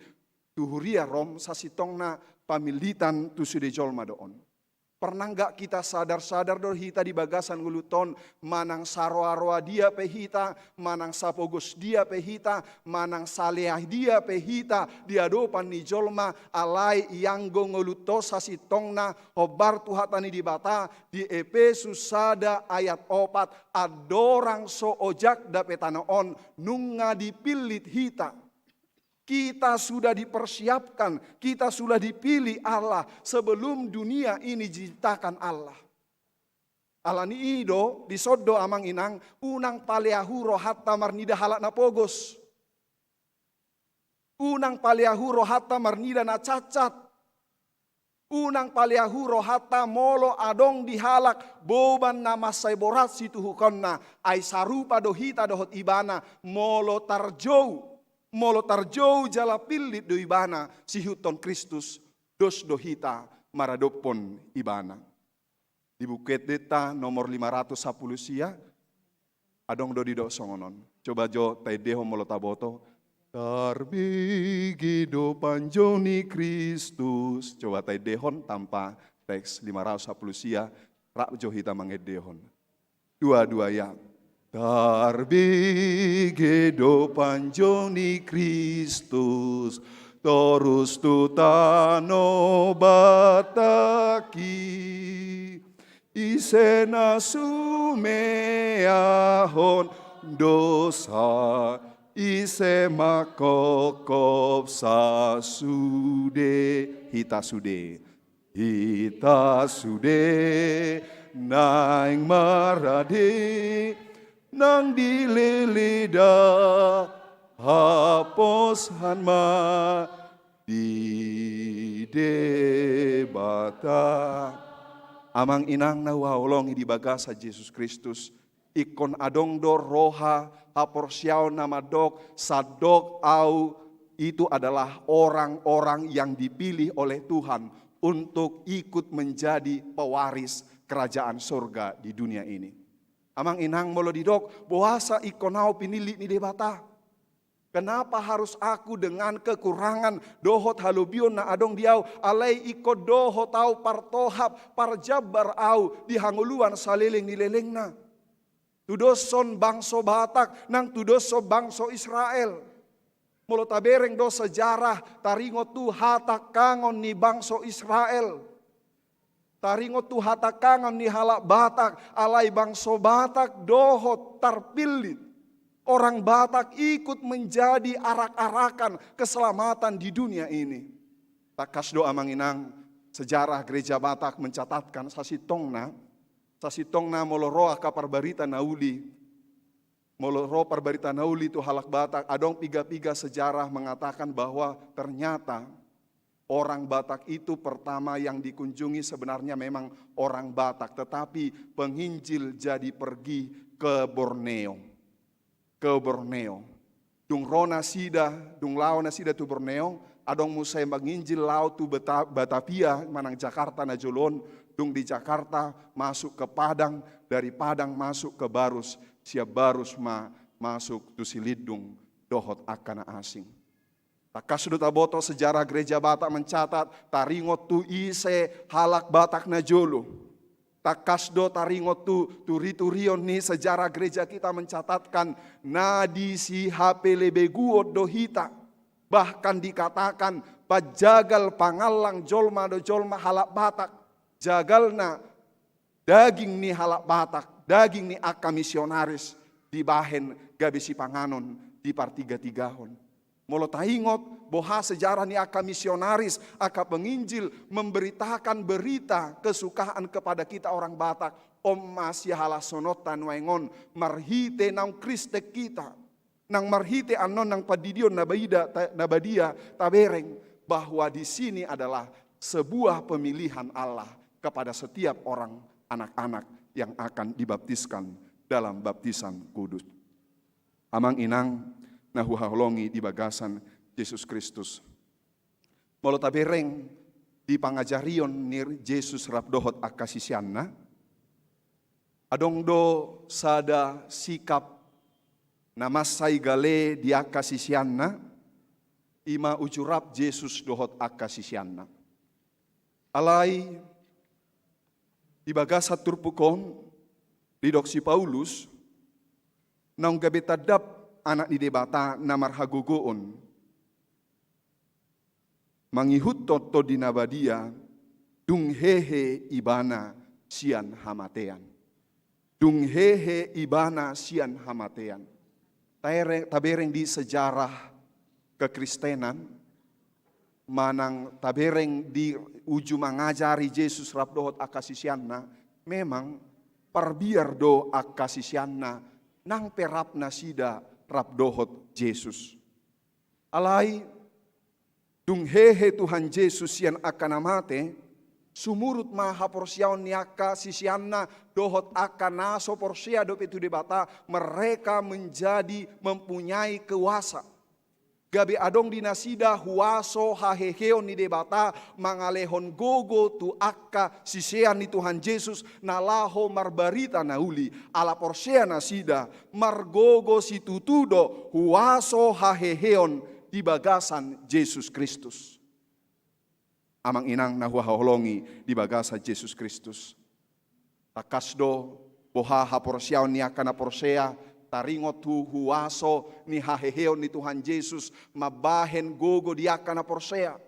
tu huria Rom sasitong na pamilitan tu sudejolma doon. Pernah enggak kita sadar-sadar doh hita di bagasan nguluton manang saroa-roa dia pehita, manang sapogos dia pehita, manang saleah dia pehita, diadopan ni jolma alai yang nguluto sasitongna hobar tuhatani di bata di Efesus sada ayat 4 adorang so ojak dapetanaon nunga dipilit hita. Kita sudah dipersiapkan, kita sudah dipilih Allah sebelum dunia ini diciptakan Allah. Allah ni ido disodo amang inang unang paleahuro hatta marnida halak na pogos. Unang paleahuro hatta marnida na cacat. Unang paleahuro hatta molo adong dihalak boban na masay borat situ hukonna ay sarupa dohita dohot ibana molo tarjou. Molo tarjou jala pilit do ibana si huton Kristus dos dohita maradopon ibana. Di Bukit Deta nomor 510 sia adong do di do songonon. Coba jo taideho molo taboto. Tarbigi do panjoni Kristus. Coba taidehon tanpa teks 510 sia rak jo hita mangedehon. Dua-dua ya. Tarbigi do panjoni Kristus, torus tutano bataki, isena sumeahon dosa, ise makokop sasude, hita sude naing marade, nang dililida hapos hanma di debata. Amang inang nawawolongi di bagasa Yesus Kristus ikon adong do roha haporsiaw namadok sadok au itu adalah orang-orang yang dipilih oleh Tuhan untuk ikut menjadi pewaris kerajaan surga di dunia ini. Amang inang molo didok, boasa ikonau pinili ni debata. Kenapa harus aku dengan kekurangan dohot halubion na adong diau alai iko dohot tau partohap parjabar au dihanguluan saliling nilelengna. Tudoson bangso Batak nang tudoso bangso Israel. Molo tabereng do sejarah taringo tu hatak kangon ni bangso Israel. Taringo tu hatakangan ni halak Batak, alai bangso Batak dohot tarpilit. Orang Batak ikut menjadi arak-arakan keselamatan di dunia ini. Takas doa manginang sejarah gereja Batak mencatatkan sasitongna moloroa kapar barita nauli. Moloro parbarita nauli itu halak Batak, adong piga-piga sejarah mengatakan bahwa ternyata orang Batak itu pertama yang dikunjungi sebenarnya memang orang Batak. Tetapi penginjil jadi pergi ke Borneo. Dung rona sida, dung lao na sida tu Borneo. Adong musai menginjil lao tu Batavia, manang Jakarta na jolon. Dung di Jakarta masuk ke Padang. Dari Padang masuk ke Barus. Siap Barus masuk tu Silidung. Dohot akana asing. Takas sudut aboto sejarah gereja Batak mencatat taringot tu ise halak Batak na jolo. Takas do taringot tu turi-turion ni sejarah gereja kita mencatatkan nadi si HP lebeguot do hita. Bahkan dikatakan pajagal pangalang jolma do jolma halak Batak. Jagalna daging ni halak Batak, daging ni aka misionaris di bahen gabisi panganon di partiga-tigahon. Molo taingot boha sejarah ni aka misionaris, aka penginjil memberitakan berita kesukaan kepada kita orang Batak. Om masih halasonotan waingon marhite nang Kriste kita. Nang marhite anon nang padidion nabadia tabereng. Bahwa di sini adalah sebuah pemilihan Allah kepada setiap orang anak-anak yang akan dibaptiskan dalam baptisan kudus. Amang inang nahuhaholongi di bagasan Yesus Kristus. Molo tabereng di pangajarion nir Yesus rabdohot akasisianna. Adong do sada sikap namasay gale di akasisianna. Ima ujurap Yesus dohot akasisianna. Alay di bagasat turpukon di doksi Paulus. Naung gabetadap anak di debata namar hagogoon. Mangihut toto di nabadia, dung hehe ibana sian hamatean. Dung hehe ibana sian hamatean. Tabereng di sejarah kekristenan, manang tabereng di uju mangajari Yesus rabdohot akasisianna, memang parbiar do akasisianna nang perapna sida rabdohot Yesus. Alai dung hehe Tuhan Yesus yang akan amate sumurut maha porsiaon niaka sisianna dohot akan naso porsia dop itu debata mereka menjadi mempunyai kuasa. Gabi adong dinasida huaso haheheon ni debata mangalehon gogo tu akka sisean ni Tuhan Yesus nalaho marbarita nauli ala porsea nasida margogo situtudo huaso haheheon di bagasan Yesus Kristus. Amang inang nahuhaholongi di bagasan Yesus Kristus. Takasdo boha haporsiaon ni akana porsea taringot tu huaso ni haheheon ni Tuhan Yesus mabahen gogo diakana porsea.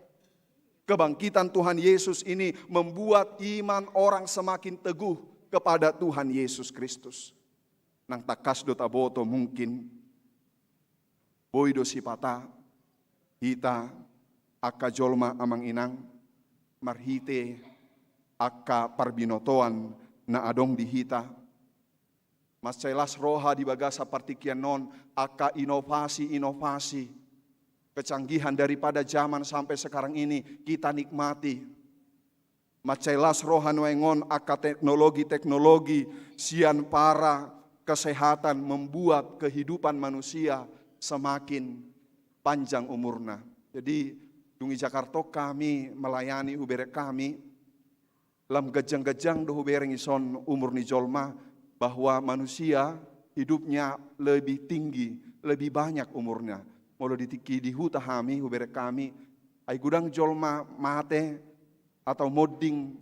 Kebangkitan Tuhan Yesus ini membuat iman orang semakin teguh kepada Tuhan Yesus Kristus. Nang takas do taboto mungkin boido sipata hita aka jolma amang inang marhite aka parbinotoan na adong dihita. Mas celas roha di bagasa partikian non aka inovasi kecanggihan daripada zaman sampai sekarang ini kita nikmati. Mas celas roha nuengon aka teknologi sian para kesehatan membuat kehidupan manusia semakin panjang umurna. Jadi dungi Jakarta kami melayani hubere kami lam gejang-gejang do hubere ngison umur ni jolma bahwa manusia hidupnya lebih tinggi, lebih banyak umurnya. Molo ditiki di huta kami, hubere kami, ay gudang jolma mate atau moding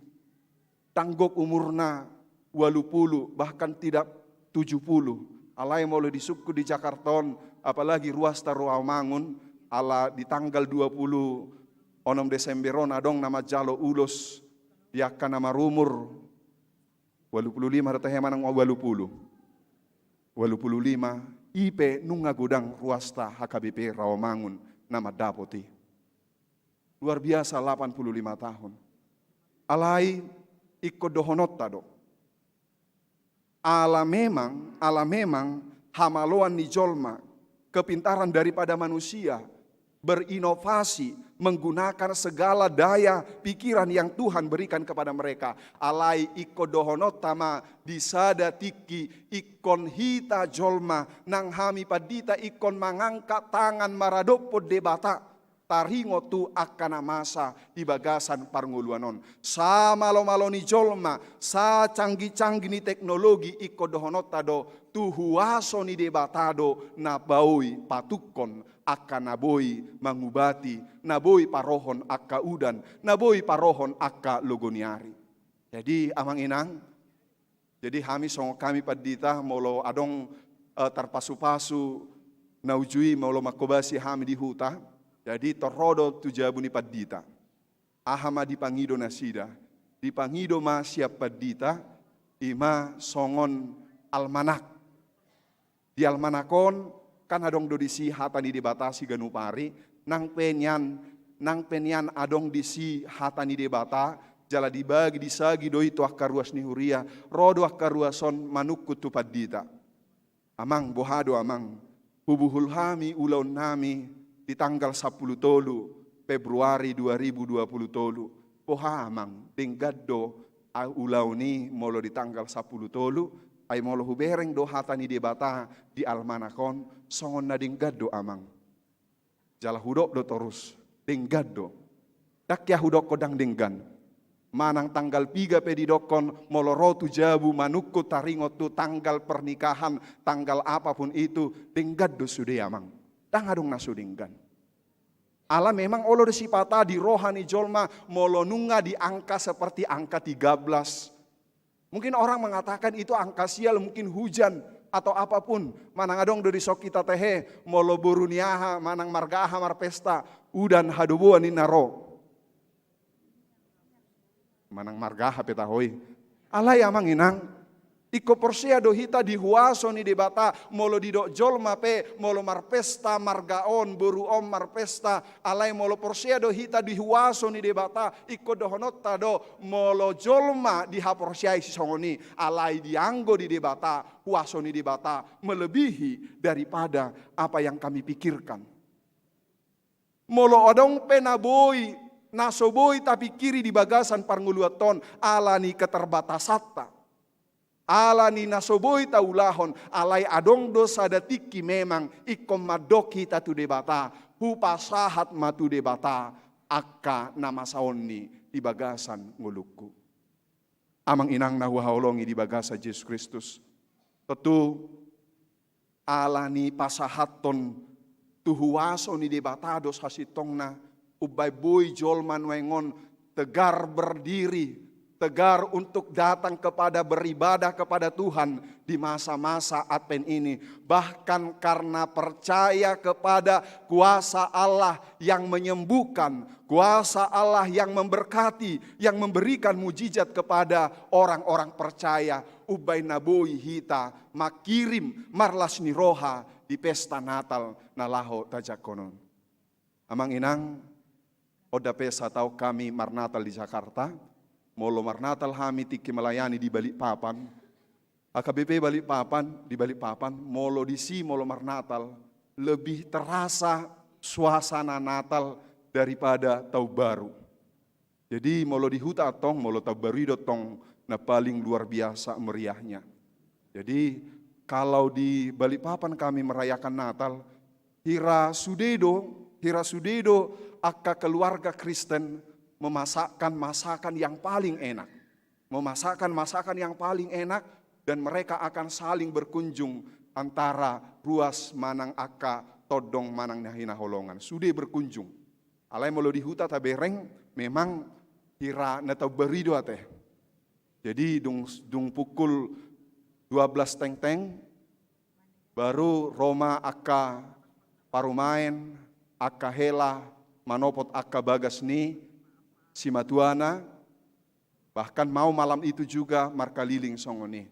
tanggok umurna 80 bahkan tidak 70. Alai molo disubku di Jakarta, apalagi ruas Rawamangun, ala di tanggal 20 onom Desemberon adong nama jalo ulos diakan nama rumur 85 rata hemanang 80. 85 ipe nunga gudang ruasta HKBP Rawamangun nama dapoti. Luar biasa 85 tahun. Alai ikut dohonot tado. Ala memang hamaloan ni jolma, kepintaran daripada manusia berinovasi menggunakan segala daya pikiran yang Tuhan berikan kepada mereka. Alai iko dohonot tama disada tiki ikon hita jolma nang hami padita ikon mangangkat tangan maradopo debata taringo tu akana masa di bagasan parnguluanon. Sa malo-malo ni jolma, sa canggih-canggih ni teknologi iko dohonot tado tu huaso ni debatado na baui patukon akan naboi mangubati, naboi parohon akka udan, naboi parohon akka logoniari. Jadi amang inang, jadi kami padita molo adong tarpasu-pasu naujui molo makobasi kami di huta. Jadi torodo tujabuni padita. Ahama dipangido nasida, dipangido ma siap padita, ima songon almanak. Di almanakon kan adong do disi hatani dibatasi ganupari, nang penyan adong disi hatani debata, jala dibagi disagi doi tu akaruas ni huria, rodo akaruason manukku tu padita. Amang bohado amang, hubuhul hami ulaun nami di tanggal 10 Februari 2020 boha amang denggaddo ulau ni molo di tanggal 10 ay molo hubereng do hatani debata di almanakon songon na denggaddo amang. Jala hudok do terus denggaddo. Dakya hudok kodang denggan. Manang tanggal 3 pedidokon molorotu jabu manukku taringot tu tanggal pernikahan, tanggal apapun itu denggaddo sude amang. Tangadong nasu denggan. Allah memang olo sipata di rohani jolma molonunga di angka seperti angka 13. Mungkin orang mengatakan itu angka sial, mungkin hujan atau apapun. Manang adong dari sok kita tehe molo buruniaha manang margaha marpesta udan hadubuan ni naro. Manang margaha petahoi. Alai amang inang iko porsia do hita dihuaso ni debata molo didok jolma pe molo marpesta margaon buru om marpesta alai molo porsia do hita dihuaso ni debata iko dohonota do molo jolma dihaporsia isi songoni alai dianggo di debata huaso ni debata melebihi daripada apa yang kami pikirkan. Molo odong penaboi nasoboi tapi kiri di bagasan parnguluaton alani keterbatasatta. Alani nasoboi taulahon alai adong dosa datiki memang ikom madoki tatu debata hupasahat matu debata akka nama saonni di bagasan nguluku. Amang inang nahuhaolongi di bagasan Yesus Kristus. Tentu alani pasahaton tuhuaso ni debata dos hasitongna ubay boy jolman wengon tegar berdiri. Tegar untuk datang kepada beribadah kepada Tuhan di masa-masa Advent ini. Bahkan karena percaya kepada kuasa Allah yang menyembuhkan, kuasa Allah yang memberkati, yang memberikan mujizat kepada orang-orang percaya. Ubay naboi hita makirim marlas ni roha di pesta Natal nalaho tajakonon. Amang inang, oda pesa tau kami marnatal di Jakarta. Molo marnatal hami tiki melayani di Balikpapan. AKBP Balikpapan di Balikpapan. Molo disi molo marnatal lebih terasa suasana Natal daripada tahun baru. Jadi molo di huta tong molo tahun baru tong na paling luar biasa meriahnya. Jadi kalau di Balikpapan kami merayakan Natal, hira sudedo akka keluarga Kristen memasakkan masakan yang paling enak. Memasakkan masakan yang paling enak dan mereka akan saling berkunjung antara ruas manang akka todong manang nahina holongan. Sudah berkunjung. Alai molo di huta tabereng memang hira netau berido teh. Jadi dung pukul 12 teng-teng baru Roma akka parumain akka hela manopot akka bagasni si matuana, bahkan mau malam itu juga markaliling songoni.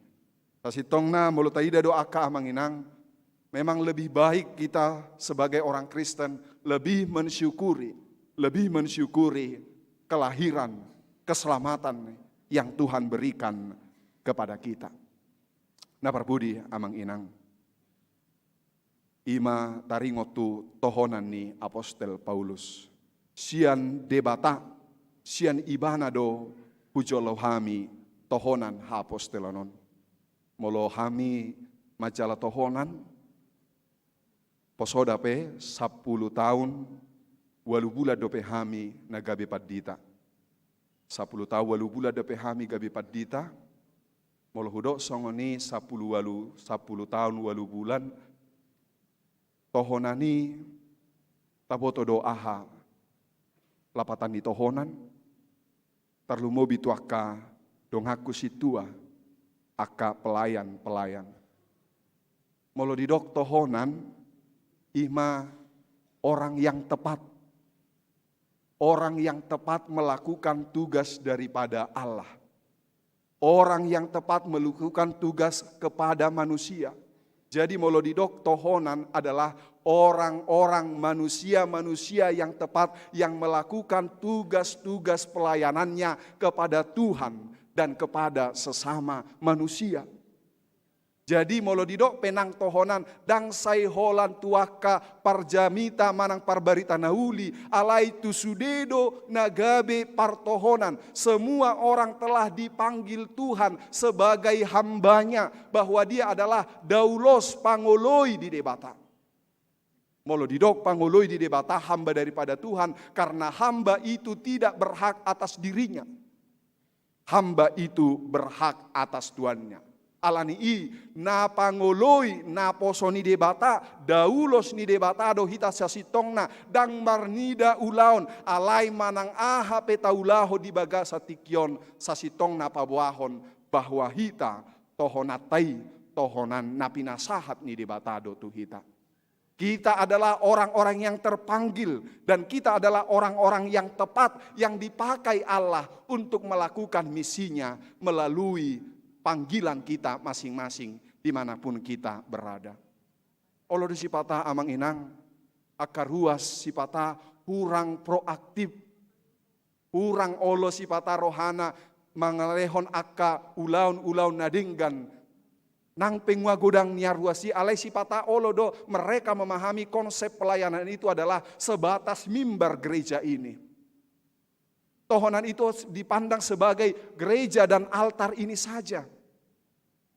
Sasitongna molo taida doa ka manginang, memang lebih baik kita sebagai orang Kristen lebih mensyukuri kelahiran, keselamatan yang Tuhan berikan kepada kita. Nah parbudi amang inang, ima taringotu tohonan ni Apostel Paulus, sian debata, sian ibana do hujolo hami tohonan ha apostelonon. Molo hami majalah tohonan posoda pe 10 tahun walu bula dope hami na gabi paddita. 10 tahun walu bula dope hami gabi paddita. Molo hudo songoni 10 tahun walu bulan tohonani taboto do aha lapatan di tohonan. Tarlumo bitu akka donghaku situa akka pelayan. Molo didok tohonan ima orang yang tepat. Orang yang tepat melakukan tugas daripada Allah. Orang yang tepat melakukan tugas kepada manusia. Jadi molodidok tohonan adalah orang-orang manusia-manusia yang tepat yang melakukan tugas-tugas pelayanannya kepada Tuhan dan kepada sesama manusia. Jadi molodidok penang tohonan dang sai holan tuaka parjamita manang parbarita nauli alai tu sudedo nagabe partohonan. Semua orang telah dipanggil Tuhan sebagai hambanya, bahwa dia adalah daulos pangoloi di debata. Molodidok pangoloi di debata, hamba daripada Tuhan, karena hamba itu tidak berhak atas dirinya. Hamba itu berhak atas tuannya. Alani na pangoloi na posoni debata daulos ni debata do hita sasitongna dang marnida ulaon alai manang aha petaulaho di baga satikyon sasitongna pabuahon bahwa hita tohonatai tohonan napinasahat ni debata do tu hita. Kita adalah orang-orang yang terpanggil dan kita adalah orang-orang yang tepat yang dipakai Allah untuk melakukan misinya melalui panggilan kita masing-masing dimanapun kita berada. Olo di sipata amang inang, akar ruas sipata hurang proaktif, hurang olo sipata rohana mangalehon akka ulaun-ulaun nadinggan, nang pengwa godang niarwasi alai sipata olo do mereka memahami konsep pelayanan itu adalah sebatas mimbar gereja ini. Tohonan itu dipandang sebagai gereja dan altar ini saja.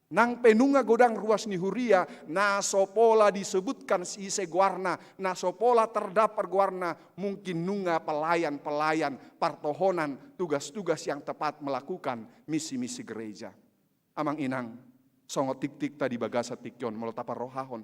Nang penunga godang ruas ni huria, na sopola disebutkan si seguarna, na sopola terdapat guarna, mungkin nunga pelayan-pelayan, partohonan, tugas-tugas yang tepat melakukan misi-misi gereja. Amang inang, songo tik-tik tadi bagasa tikyon, melotapa rohahon.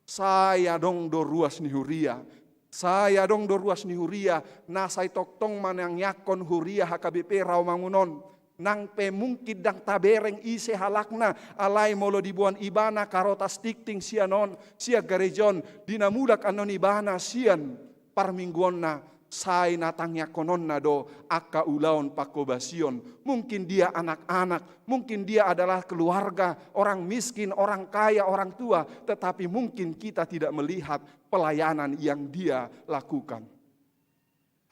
Saya dong do ruas ni huria, saya dong do ruas ni huria, na say toktong manang yakon huria HKBP Rawamangunon. Nang pemungkid dang tabereng ise halakna alai molo dibuan ibana karotas tikting sianon sia gerejon dinamudak anon ibana sian parmingguonna sai natangnya kononna do akka ulaon pakobasion. Mungkin dia anak-anak, mungkin dia adalah keluarga, orang miskin, orang kaya, orang tua, tetapi mungkin kita tidak melihat pelayanan yang dia lakukan.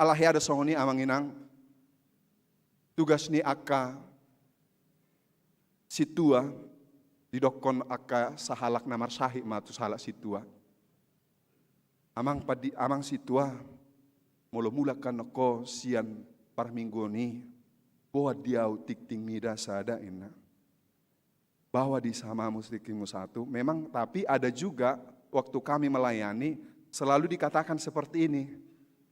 Allah ya ada songoni amang inang. Tugas ni akka situa didokon akka sahalak namar sahih matu sahalak situa. Amang situa mula-mula kan ko sian parminggu ni buat diau tikting nida sada ina. Bahwa di sama mustikimu satu. Memang tapi ada juga waktu kami melayani selalu dikatakan seperti ini.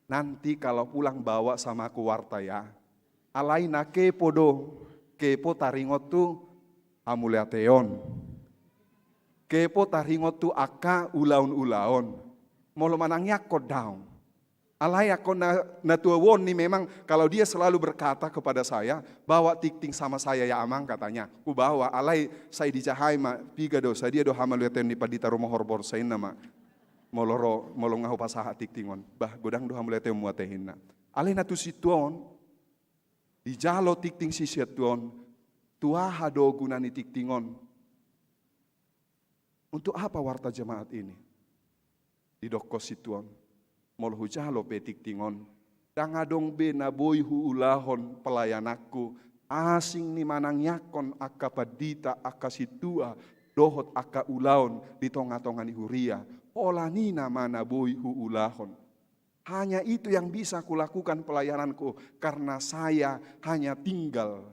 Nanti kalau pulang bawa sama aku warta ya. Alai na kepo do, kepo taringot tu amuleateon. Kepo taringot tu aka ulaun-ulaun. Molo manangnya kodaw. Alai ako na tuawon ni memang kalau dia selalu berkata kepada saya, bawa tikting sama saya ya amang katanya. Ku bawa alai saya dijahai ma piga do, saya dia do hamaluateon ni padita rumah horbor saya nama. Molo ngaho pasaha tiktingon. Bah godang do hamaluateon muatehinna. Alai na tu situon. Di jalo tikting sisiat tuon, tuaha do gunani tiktingon. Untuk apa warta jemaat ini? Di dokos situon, mol hujalo pe tiktingon. Dangadong be naboy huulahon pelayanakku, asing ni manang yakon akka padita akka situa, dohot akka ulaon di tonga-tonga ni huria. Olanina mana boy huulahon. Hanya itu yang bisa kulakukan pelayananku karena saya hanya tinggal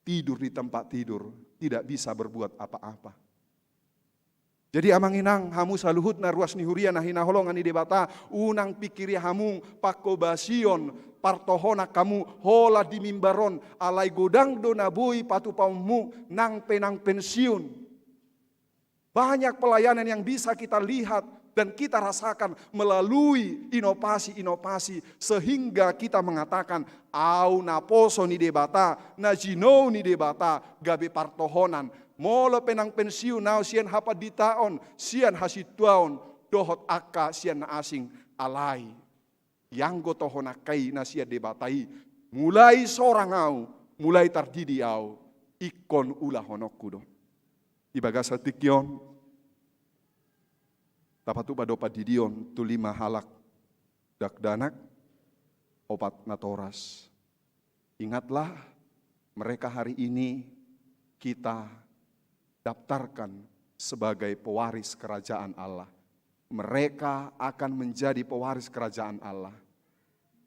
tidur di tempat tidur, tidak bisa berbuat apa-apa. Jadi amang inang hamu saluhut na ruas ni huria na hinaholongan ni debata unang pikiri hamung pakobasion partohona kamu hola di mimbaron alai godang do nabui patupamu nang penang pensiun. Banyak pelayanan yang bisa kita lihat dan kita rasakan melalui inovasi-inovasi sehingga kita mengatakan au na poso ni debata, na jino ni debata, gabe partohonan, molo penang pensiun nau sian hapa ditaon, sian hasituaon, dohot akka sian na asing alai. Yang gotohona kai na sian debatai, mulai sorang au, mulai tardidi au, ikon ulah honokku do. Ibagasa tikyon, Tapatu padopa didion tu 5 halak dakdanak opat natoras. Ingatlah mereka hari ini kita daftarkan sebagai pewaris kerajaan Allah. Mereka akan menjadi pewaris kerajaan Allah.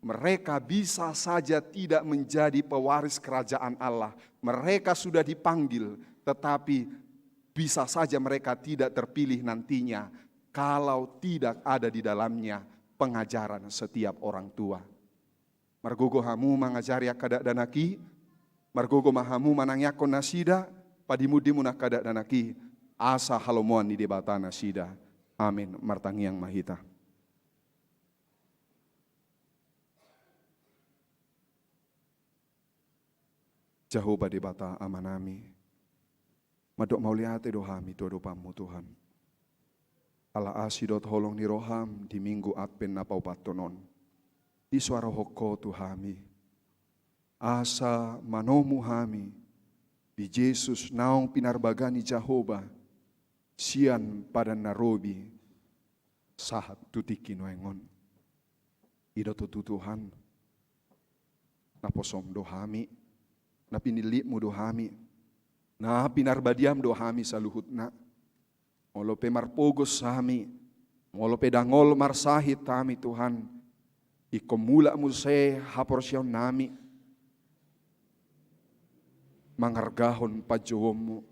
Mereka bisa saja tidak menjadi pewaris kerajaan Allah. Mereka sudah dipanggil, tetapi bisa saja mereka tidak terpilih nantinya kalau tidak ada di dalamnya pengajaran setiap orang tua. Margogo hamu mengajari akadak danaki, margogo mahamu manangyakon nasida, padimudimu nakadak danaki, asa halomuan di debata nasida. Amin. Martangiang mahita. Jehovah debata amanami. Madok mauliate dohami dodopamu Tuhan. Ala asidot holong ni roham di minggu Advent napau patonon. Di suara hoko Tuhami. Asa manomu hami. Di Yesus naung pinarbagani Jehovah. Sian pada narobi sahat tutiki noengon. Ida tutu Tuhan. Naposom dohami. Napinilipmu dohami. Na pinarbadiam dohami saluhutna. Molo pemarpogos sami. Molo pedangol marsahit tami Tuhan. Ikomula muse haporsyaw nami. Mangargahon pajomu.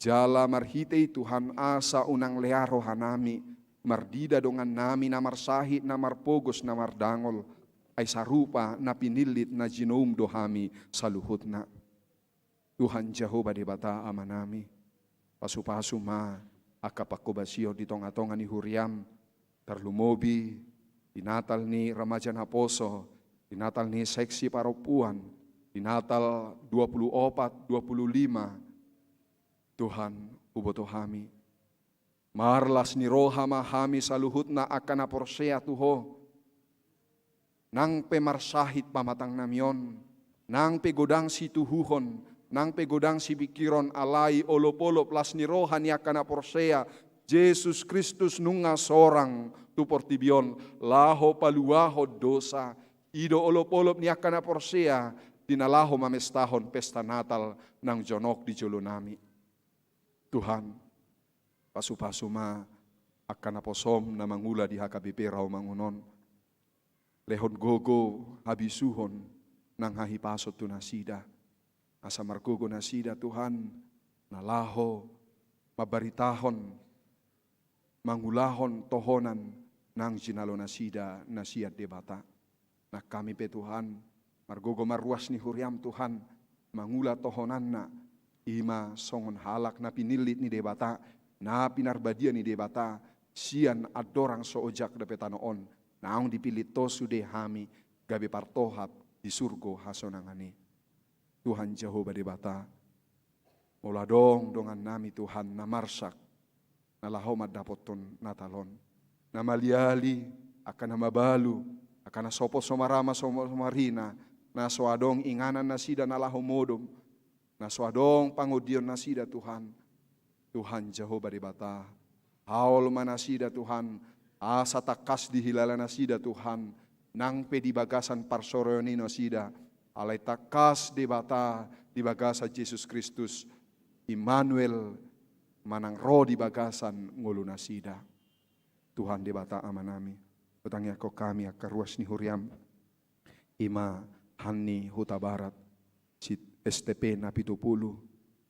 Jala marhitei Tuhan asa unang learo hanami. Mardida dongan nami namar sahit namar pogos namar dangol. Ay sarupa na pinilit na jinom dohami saluhutna. Tuhan Jehovah debata amanami. Pasu-pasu ma akapakubasyo ditong atongan ni Huriam. Terlumobi. Dinatal ni Ramajan Haposo. Dinatal ni seksi paropuan. Dinatal 24, 25. Tuhan ubotohami. Marlas ni roha mahami saluhut na akan aporsea tuho. Nang pemarsahit pamatang namyon. Nang pegodang si tuhuhon. Nang pegodang si bikiron alai olopolo plas ni roha ni akan aporsea. Yesus Kristus nunga sorang tuportibion. Laho paluaho dosa. Ido olopolop ni akan aporsea. Dinalaho mamestahon pesta Natal nang jonok di jolonami. Tuhan, pasu-pasu ma akan aposom na mangula di HKBP raw mangunon. Lehon gogo habisuhon nang hahipasot tu nasida. Asa margogo nasida Tuhan, nalaho, mabaritahon, mangulahon tohonan nang jinalo nasida nasiat debata. Na kami pe Tuhan, margogo marruas ni huriam Tuhan, mangula tohonan na, ima songon halak na pinilit ni debata, na pinarbadia ni debata, sian adorang soojak dapetanoon, naong dipilit to sude hami, gabi partohap di surgo hasonangani. Tuhan Jehovah debata, moladong dongan nami Tuhan na marsak, na lahomad dapoton natalon, na maliali akan na mabalu, akan na sopo somarama somarina, na soadong inganan na sida na lahomodom, na swadong pangudion na sida Tuhan. Tuhan Jehovah debata. Haul manasida Tuhan. Asa takas dihilala na sida Tuhan. Nang pedibagasan parsoroni na sida. Alay takas debata di bagasa Jesus Kristus. Immanuel manang ro di bagasan ngulu na sida. Tuhan debata amanami. Utangnya ko kami akaruas ni huriam. Ima hani huta barat. Si STP na 70,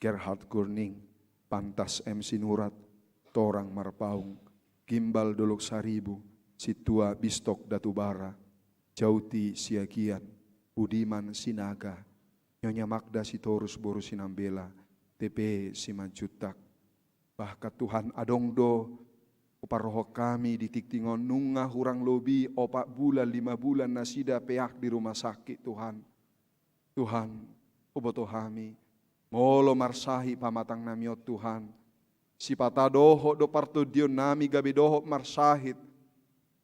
Gerhard Gurning, Pantas MC Nurat, Torang Marpaung, Gimbal Dolok Saribu, Situa Bistok Datubara, Jauti Siagian, Budiman Sinaga, Nyonya Magda Sitorus Boru Sinambela, TP Simanjutak. Bahkan Tuhan adongdo, uparoho kami ditiktingon nunga hurang lobi, 4 bulan 5 bulan nasida peak di rumah sakit Tuhan. Tuhan, ubotohami, molo marsahi pamatang namiot Tuhan. Si patadoho do parto dion nami gabi doho marsahit.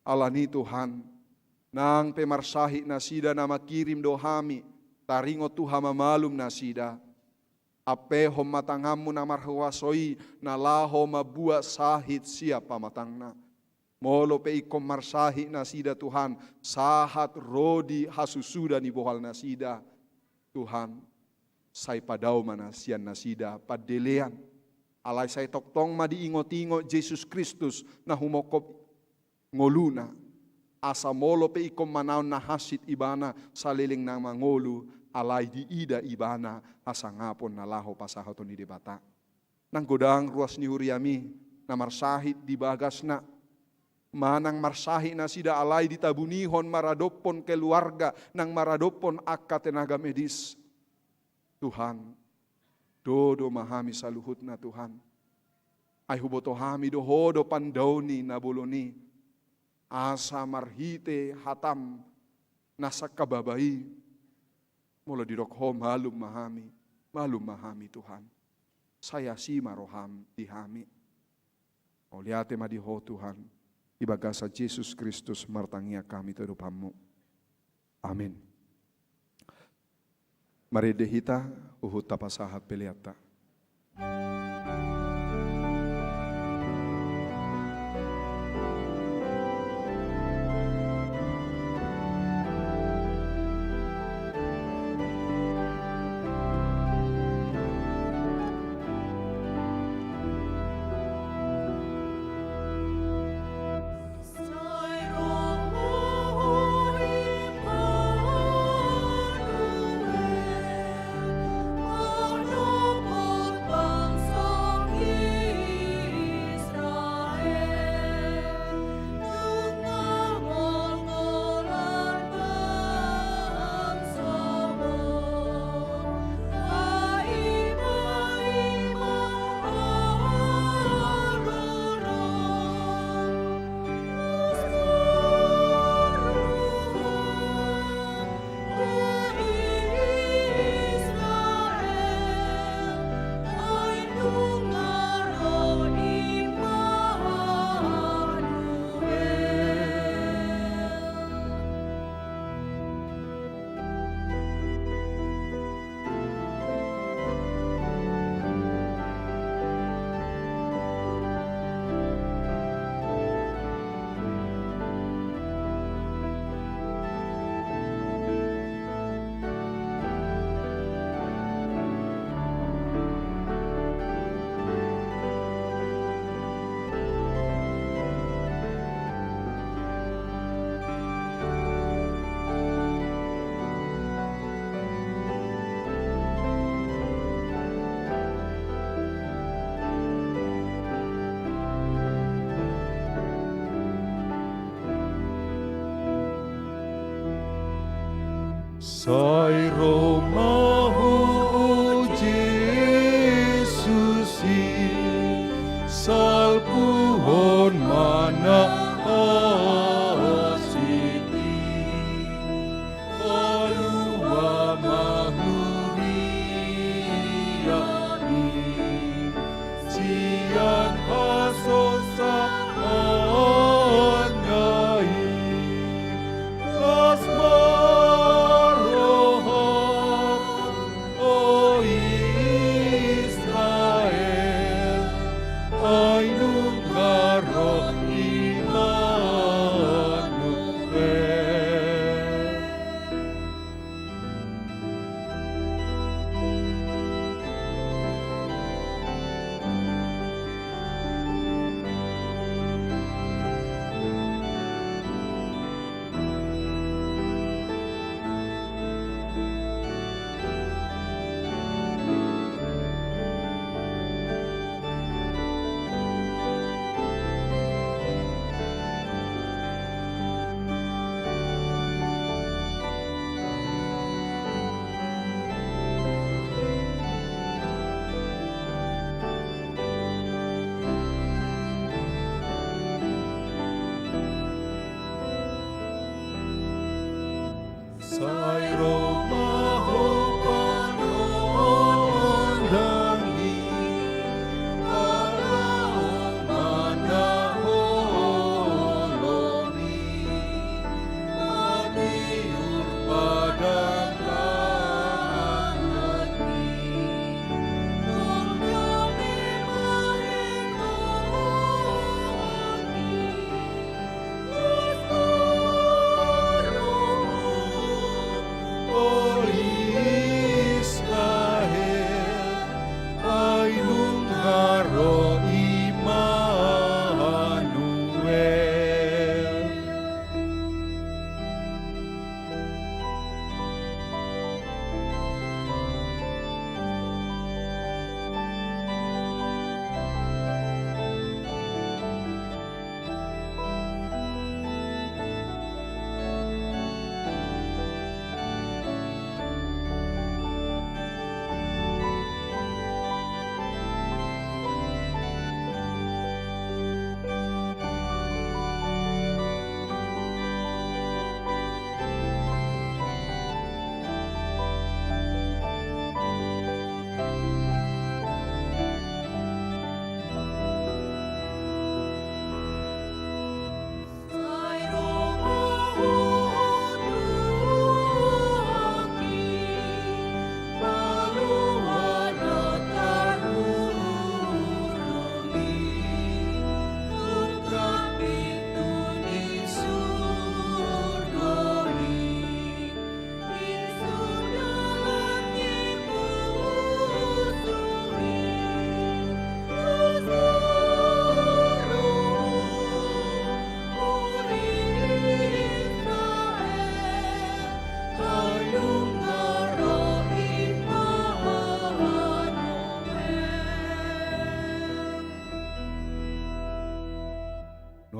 Alani Tuhan, nang pemarsahit nasida nama kirim dohami. Taringo Tuhan mamalum nasida. Ape hom matangamu namar huasoi nalaho mabua sahid siapa matangna. Molo pe ikom marsahi nasida Tuhan, sahat rodi hasusuda ni bohal nasida. Tuhan, sai padau mana sian nasida padelean. Alai sai toktong ma diingot-ingot Yesus Kristus na humokop ngoluna. Asa molo pe ikom manaon na hasit ibana saliling na mangolu. Alai di ida ibana asa ngapon nalaho pasahaton ni debata. Nang godang ruas ni huriami na marsahit di bagasna. Manang marsahi na sida alai ditabunihon maradopon keluarga nang maradopon akka tenaga medis. Tuhan, dodo mahami saluhut na Tuhan. Ay huboto hami dohodo pandawni na boloni. Asa marhite hatam nasa kababai. Mula dirokhom malum mahami Tuhan. Saya si maroham dihami. Oliate madiho Tuhan. Ibagasa Yesus Kristus martangia kami terupamu. Amin. Mari dehita uhut tapasahat peliata. Sai romahu Jesusi salpuhon mana asiti alua mahuriani cian asosa anyai asma Sai romahu panondangi alao manaholoni madiur padang langit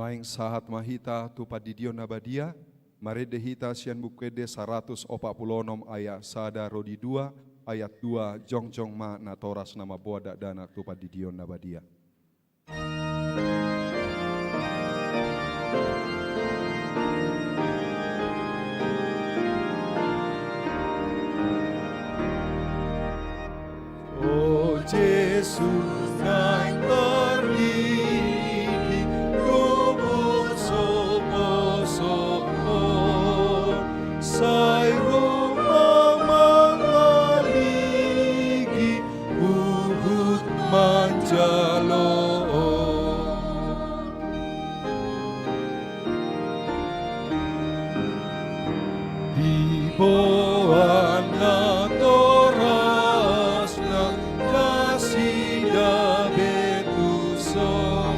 Nuaing sahat mahita tu padidion nabadia, marede hita sian bukede 146 ayat sada rodi 2 ayat 2 jongjong ma natoras nama boada danak tu padidion nabadia. Oh Jesus, naik tergigi, kubur sopo-sopo, sai rumah mengaligi, uhut manjalo. Di bawah natorasna kasih da betuso.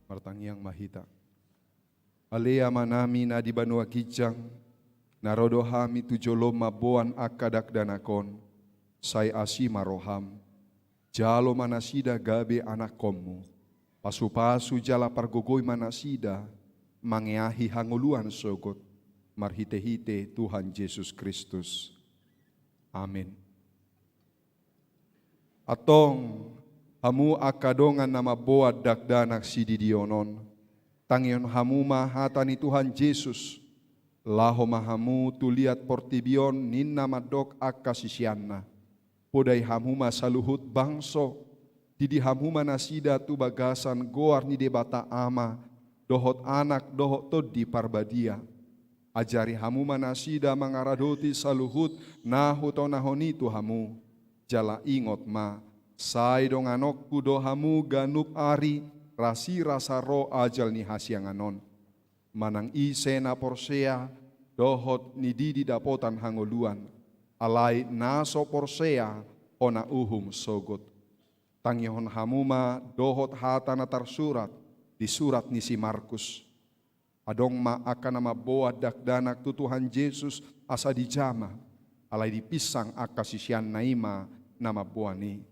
Martangiang mahita. Alea manami na di banua kijang, narodo hami tujolo maboan akadak danakon, sai asima roham, jalo manasida gabe anak komu, pasu-pasu jala pargogoi manasida, mangeahi hanguluan sogot, marhite-hite Tuhan Yesus Kristus. Amin. Atong hamu akadongan nama boat dakdanak sididionon, tangion hamu mahatani Tuhan Yesus, laho mahamu tuliat portibion ninna madok akasisianna, podai hamuma saluhut bangso, didi hamuma nasida tu bagasan goar ni debata ama, dohot anak dohot todi parbadia, ajari hamuma nasida mangaradoti saluhut nahu to nahoni tu hamu, jala ingot ma, sai dong anokku dohamu ganup ari, rasi rasa ro ajal ni hasianganon. Manang isena porsea, dohot ni didi dapotan hangoluan, alai naso porsea, ona uhum sogot. Tangihon hamuma, dohot hatana tarsurat, di surat ni si Markus. Adong ma akan nama boa dakdanak tu Tuhan Yesus asa dijama, alai dipisang akasisian naima nama boani.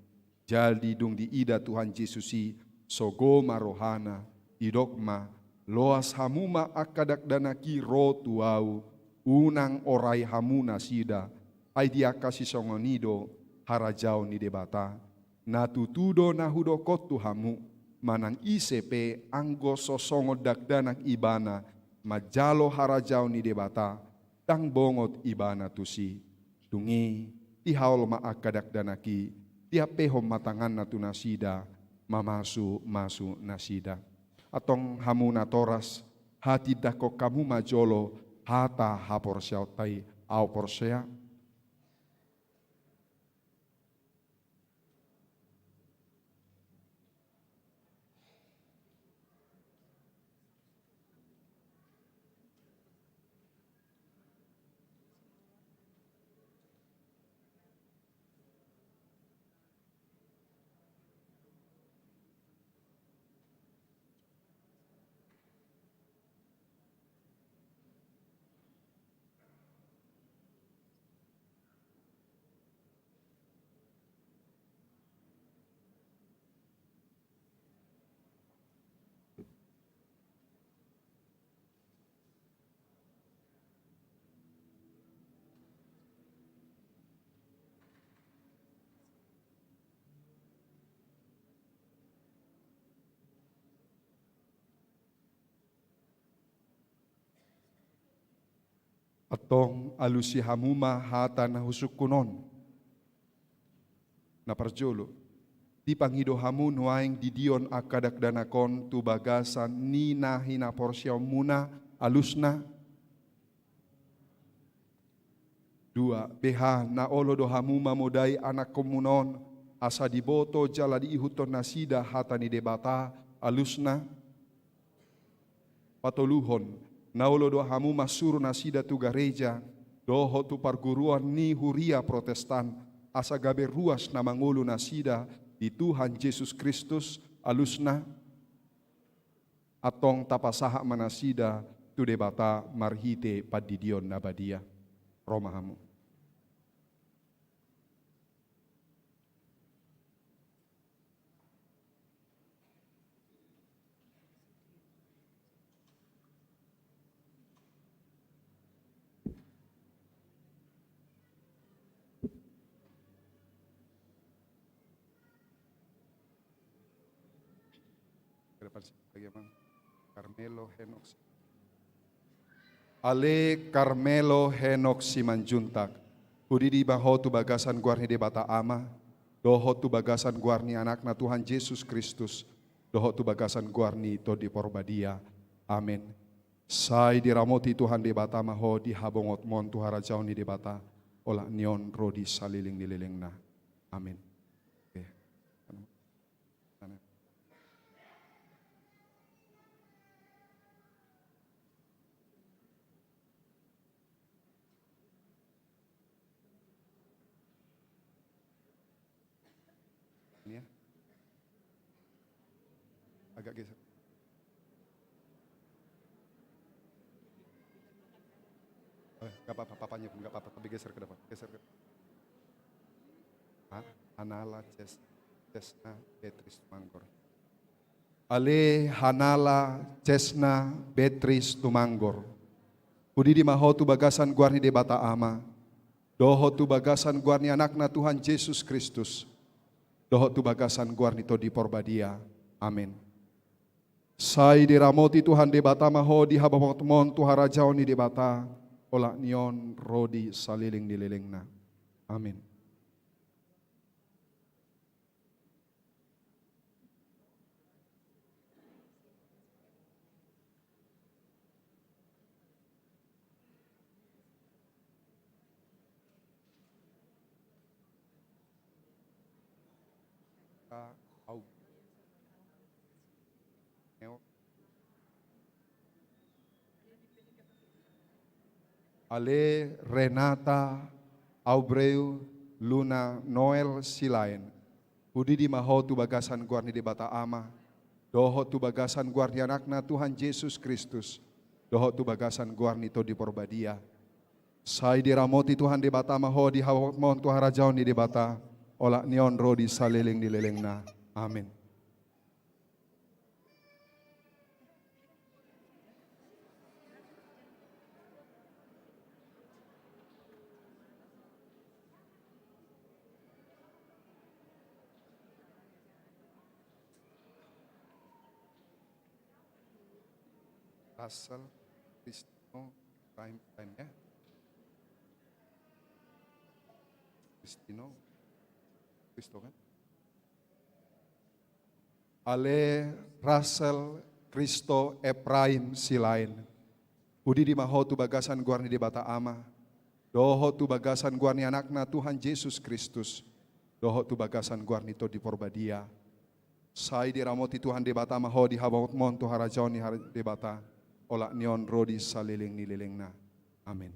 Jadi dung di ida Tuhan Yesusi, sogo marohana, idokma, loas hamuma akadak danaki ro tuau, unang orai hamuna sida, ai dia kasih songonido, harajau ni debata, natutudo nahudo kotu hamu, manang ICP anggo sosongo dakdanak ibana, majalo harajau ni debata, tang bongot ibana tusi, dungi, tihaol ma akadak danaki, tiap pehom matangan natu nasida, mamasu nasida. Atong hamu natoras, hati dako kamu majolo, hata haporsea tai au porsea. Atong alusi hamuma hata na husukunon. Na parjolo, di panghido hamu nuaing didion akadak danakon tu bagasan ni nahina porsyaw muna alusna. Dua, beha na olo do hamu mamodai anak komunon asa diboto jala diihuton nasida hata ni debata alusna. Patoluhon, naulo do hamu masuru nasida tu gareja, doho tu parguruan ni huria protestan, asa gabe ruas na mangulu nasida di Tuhan Yesus Kristus alusna. atong tapasaha manasida tu debata marhite padidion nabadia. Romahamu. Carmelo Henok. Ale Carmelo Henok Simanjuntak. Udi di baho tu bagasan guarni de bata ama. Doho tu bagasan guarni anakna Tuhan Yesus Kristus. Doho tu bagasan guarni to di porbadia. Amin. Sai diramoti Tuhan de bata maho di habongot mon tu harajau ni de bata. Ola nion rodi saliling dililingna. Amin. Ini ya. Agak geser. Gak apa-apa, papanya pun gak apa-apa, tapi geser ke depan, geser ke depan. Hanala Cesna Beatrice Tumanggor. Ale Hanala Cesna Beatrice Tumanggor. Udi di maho tu bagasan guarni de bata ama. Doho tu bagasan guarni anakna Tuhan Yesus Kristus. Doho tu bagasan guarni to di porbadia. Amin. Sai diramoti Tuhan de bata maho di habamot mon tu harajau ni de bata. Ola nion rodi saliling dililingna. Amin. Ale Renata Aubreu Luna Noel Silain. Udi di maho tu bagasan guarni de bata ama. Doho tu bagasan guarni anakna Tuhan Yesus Kristus. Doho tu bagasan guarni to di porbadia. Sai diramoti Tuhan de bata maho di hawat mon tu harajau ni de bata. Ola nion rodi saliling dililingna. Amin. Asal Kristino time ya. Kristo kan? Ale Russell Kristo Ephraim Silain. Udi di maho tu bagasan guarni di bata ama. Doho tu bagasan guarni anakna Tuhan Yesus Kristus. Doho tu bagasan guarni to di porbadia. Sai diramoti Tuhan de bata maho di habamot mon tu harajau ni de bata. Ola nion rodi saliling nililingna. Amin.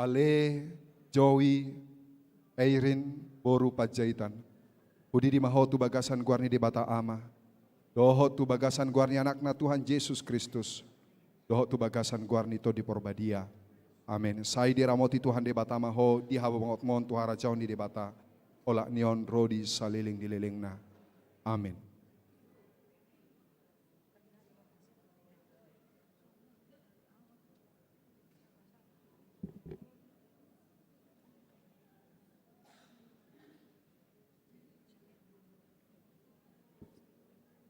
Ale Joey Eirin Boru Pajaitan. Udi di maho tu bagasan guarni di bata ama. Doho tu bagasan guarni anakna Tuhan Yesus Kristus. Doho tu bagasan guarni to di porbadia. Amin. Sai diramoti Tuhan di bata maho di habamot mon tu harajau ni di bata. Ola nion rodi saliling dililingna. Amin.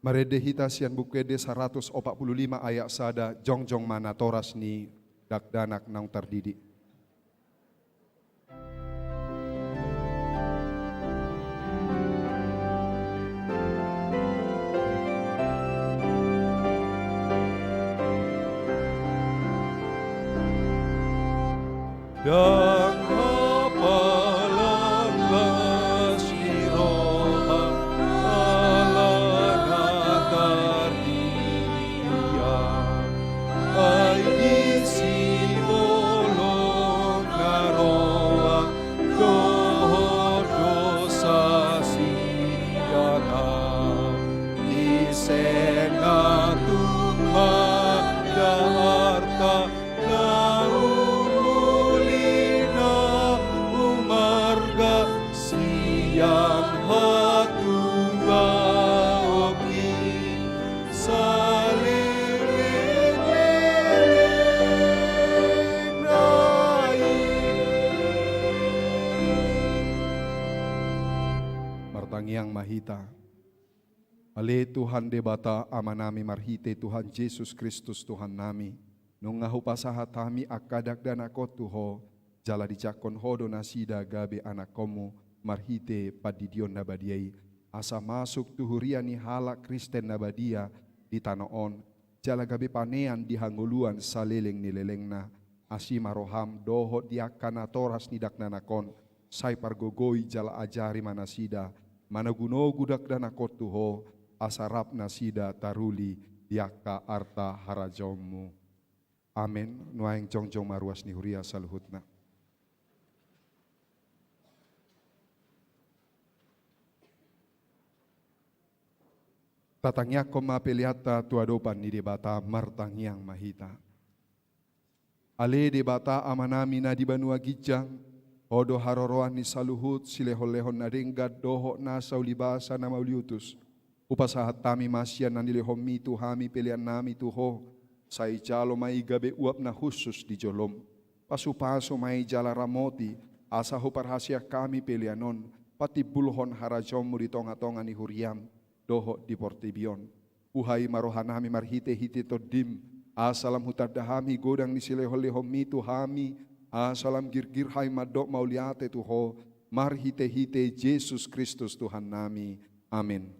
Maredehita sian bukede 145 ayat sada jongjong mana toras ni dakdanak nang terdidi. Dan yang hatungga oki salileng nai. Martangiang mahita. Ale Tuhan debata amanami marhite Tuhan Yesus Kristus Tuhan nami. Nung ngahupasaha tami akadak dan akot tuho. Jala dicakon hodo nasida gabe anak komu marhite padidion nabadiai. Asa masuk tuhuriani halak Kristen nabadia di tanoon. Jala gabe panean di hanguluan saleleng nilelengna. Asima roham doho diakana toras nidak nanakon. Sai pargogoi jala ajari manasida. Managuno gudak dan akot tuho. Asarap nasida taruli diaka arta harajomu. Amin. Nuaing jongjong maruas ni huria saluhutna. Tatangya koma peliata tuadopan ni debata martangyang mahita. Ale debata amanami na di banua gijang. Odo haroroan ni saluhut silehon-lehon na ringgad doho na saulibasa na mauliutus. Upasahat tami masyan na nilihom mitu hami pilihan nami tuho. Say jalo may gabi uap na husus di jolom. Pasupaso may jala ramoti. Asa huparhasya kami pilihanon. Pati bulhon harajom mo di tonga-tonga ni huriam. Doho di portibion. Uhay marohan nami marhite-hite to dim. Asalam hutardahami godang ni silehon-lehom mitu hami. Asalam girgir hay madok mauliate tuho. Marhite-hite Jesus Kristus Tuhan nami. Amin.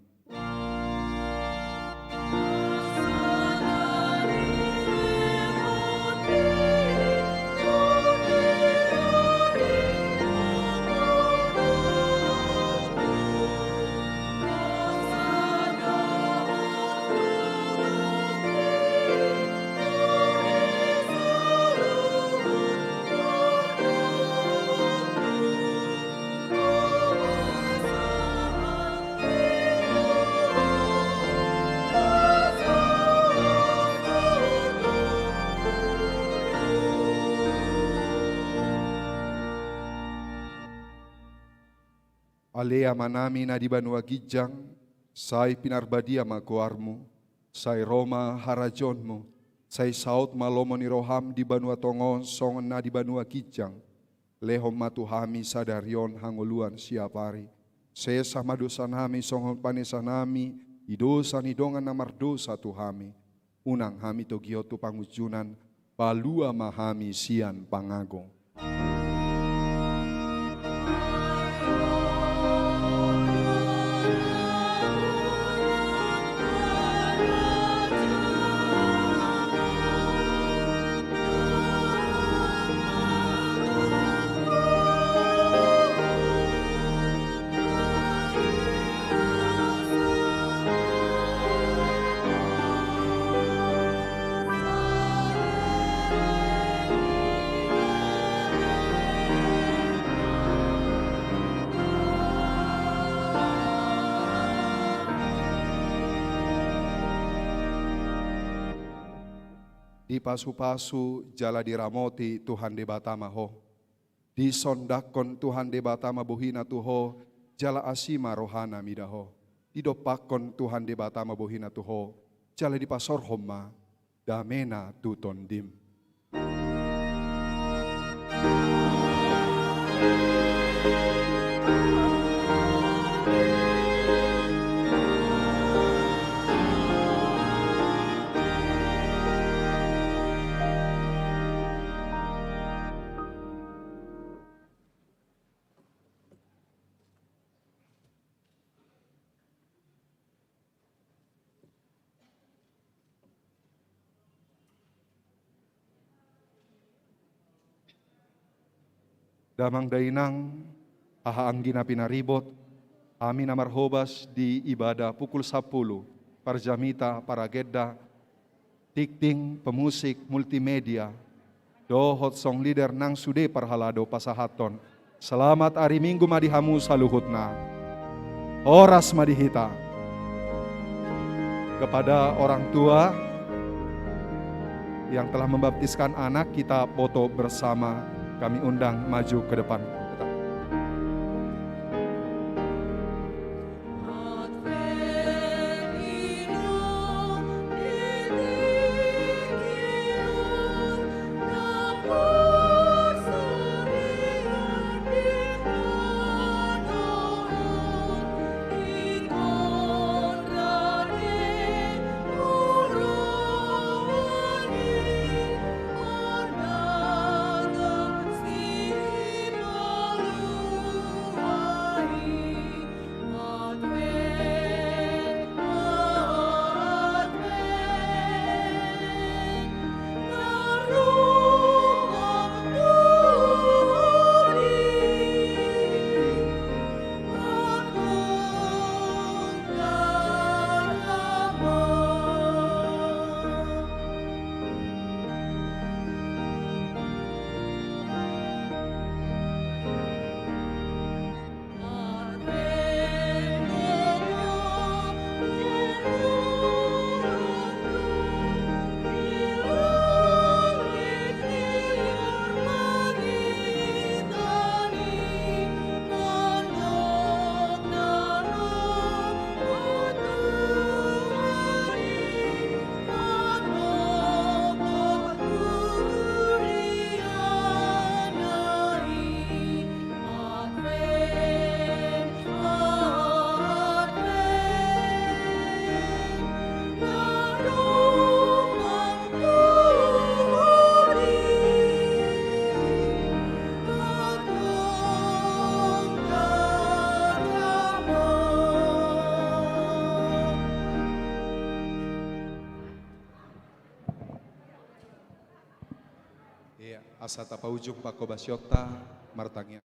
Alea manami na di banua gijang, say pinarbadia maguarmu, say Roma harajonmu, say saut malomo ni roham di banua tongon songon na di banua gijang, lehom matuhami sadarion hanguluan siapari, sesa madosanami songon panesanami, idosa ni dongan na mardosa tuhami, unang hami togiotu pangujunan, palua mahami sian pangagong. Di pasu-pasu jala diramoti Tuhan de batama ho. Di sondakon Tuhan de batama bohina tuho jala asima rohana midaho. Di dopakon Tuhan de batama bohina tuho jala di pasor homa damena tuton dim. Damang dainang, ahaanggi na pinaribot, amin na marhobas di ibadah pukul 10, parjamita, paragedda, tikting, pemusik, multimedia, dohot song leader nang sude parhalado pasahaton, selamat hari Minggu madihamu saluhutna, oras madihita. Kepada orang tua yang telah membaptiskan anak, kita foto bersama. Kami undang maju ke depan. asa tapa ujung pako basyota martangnya.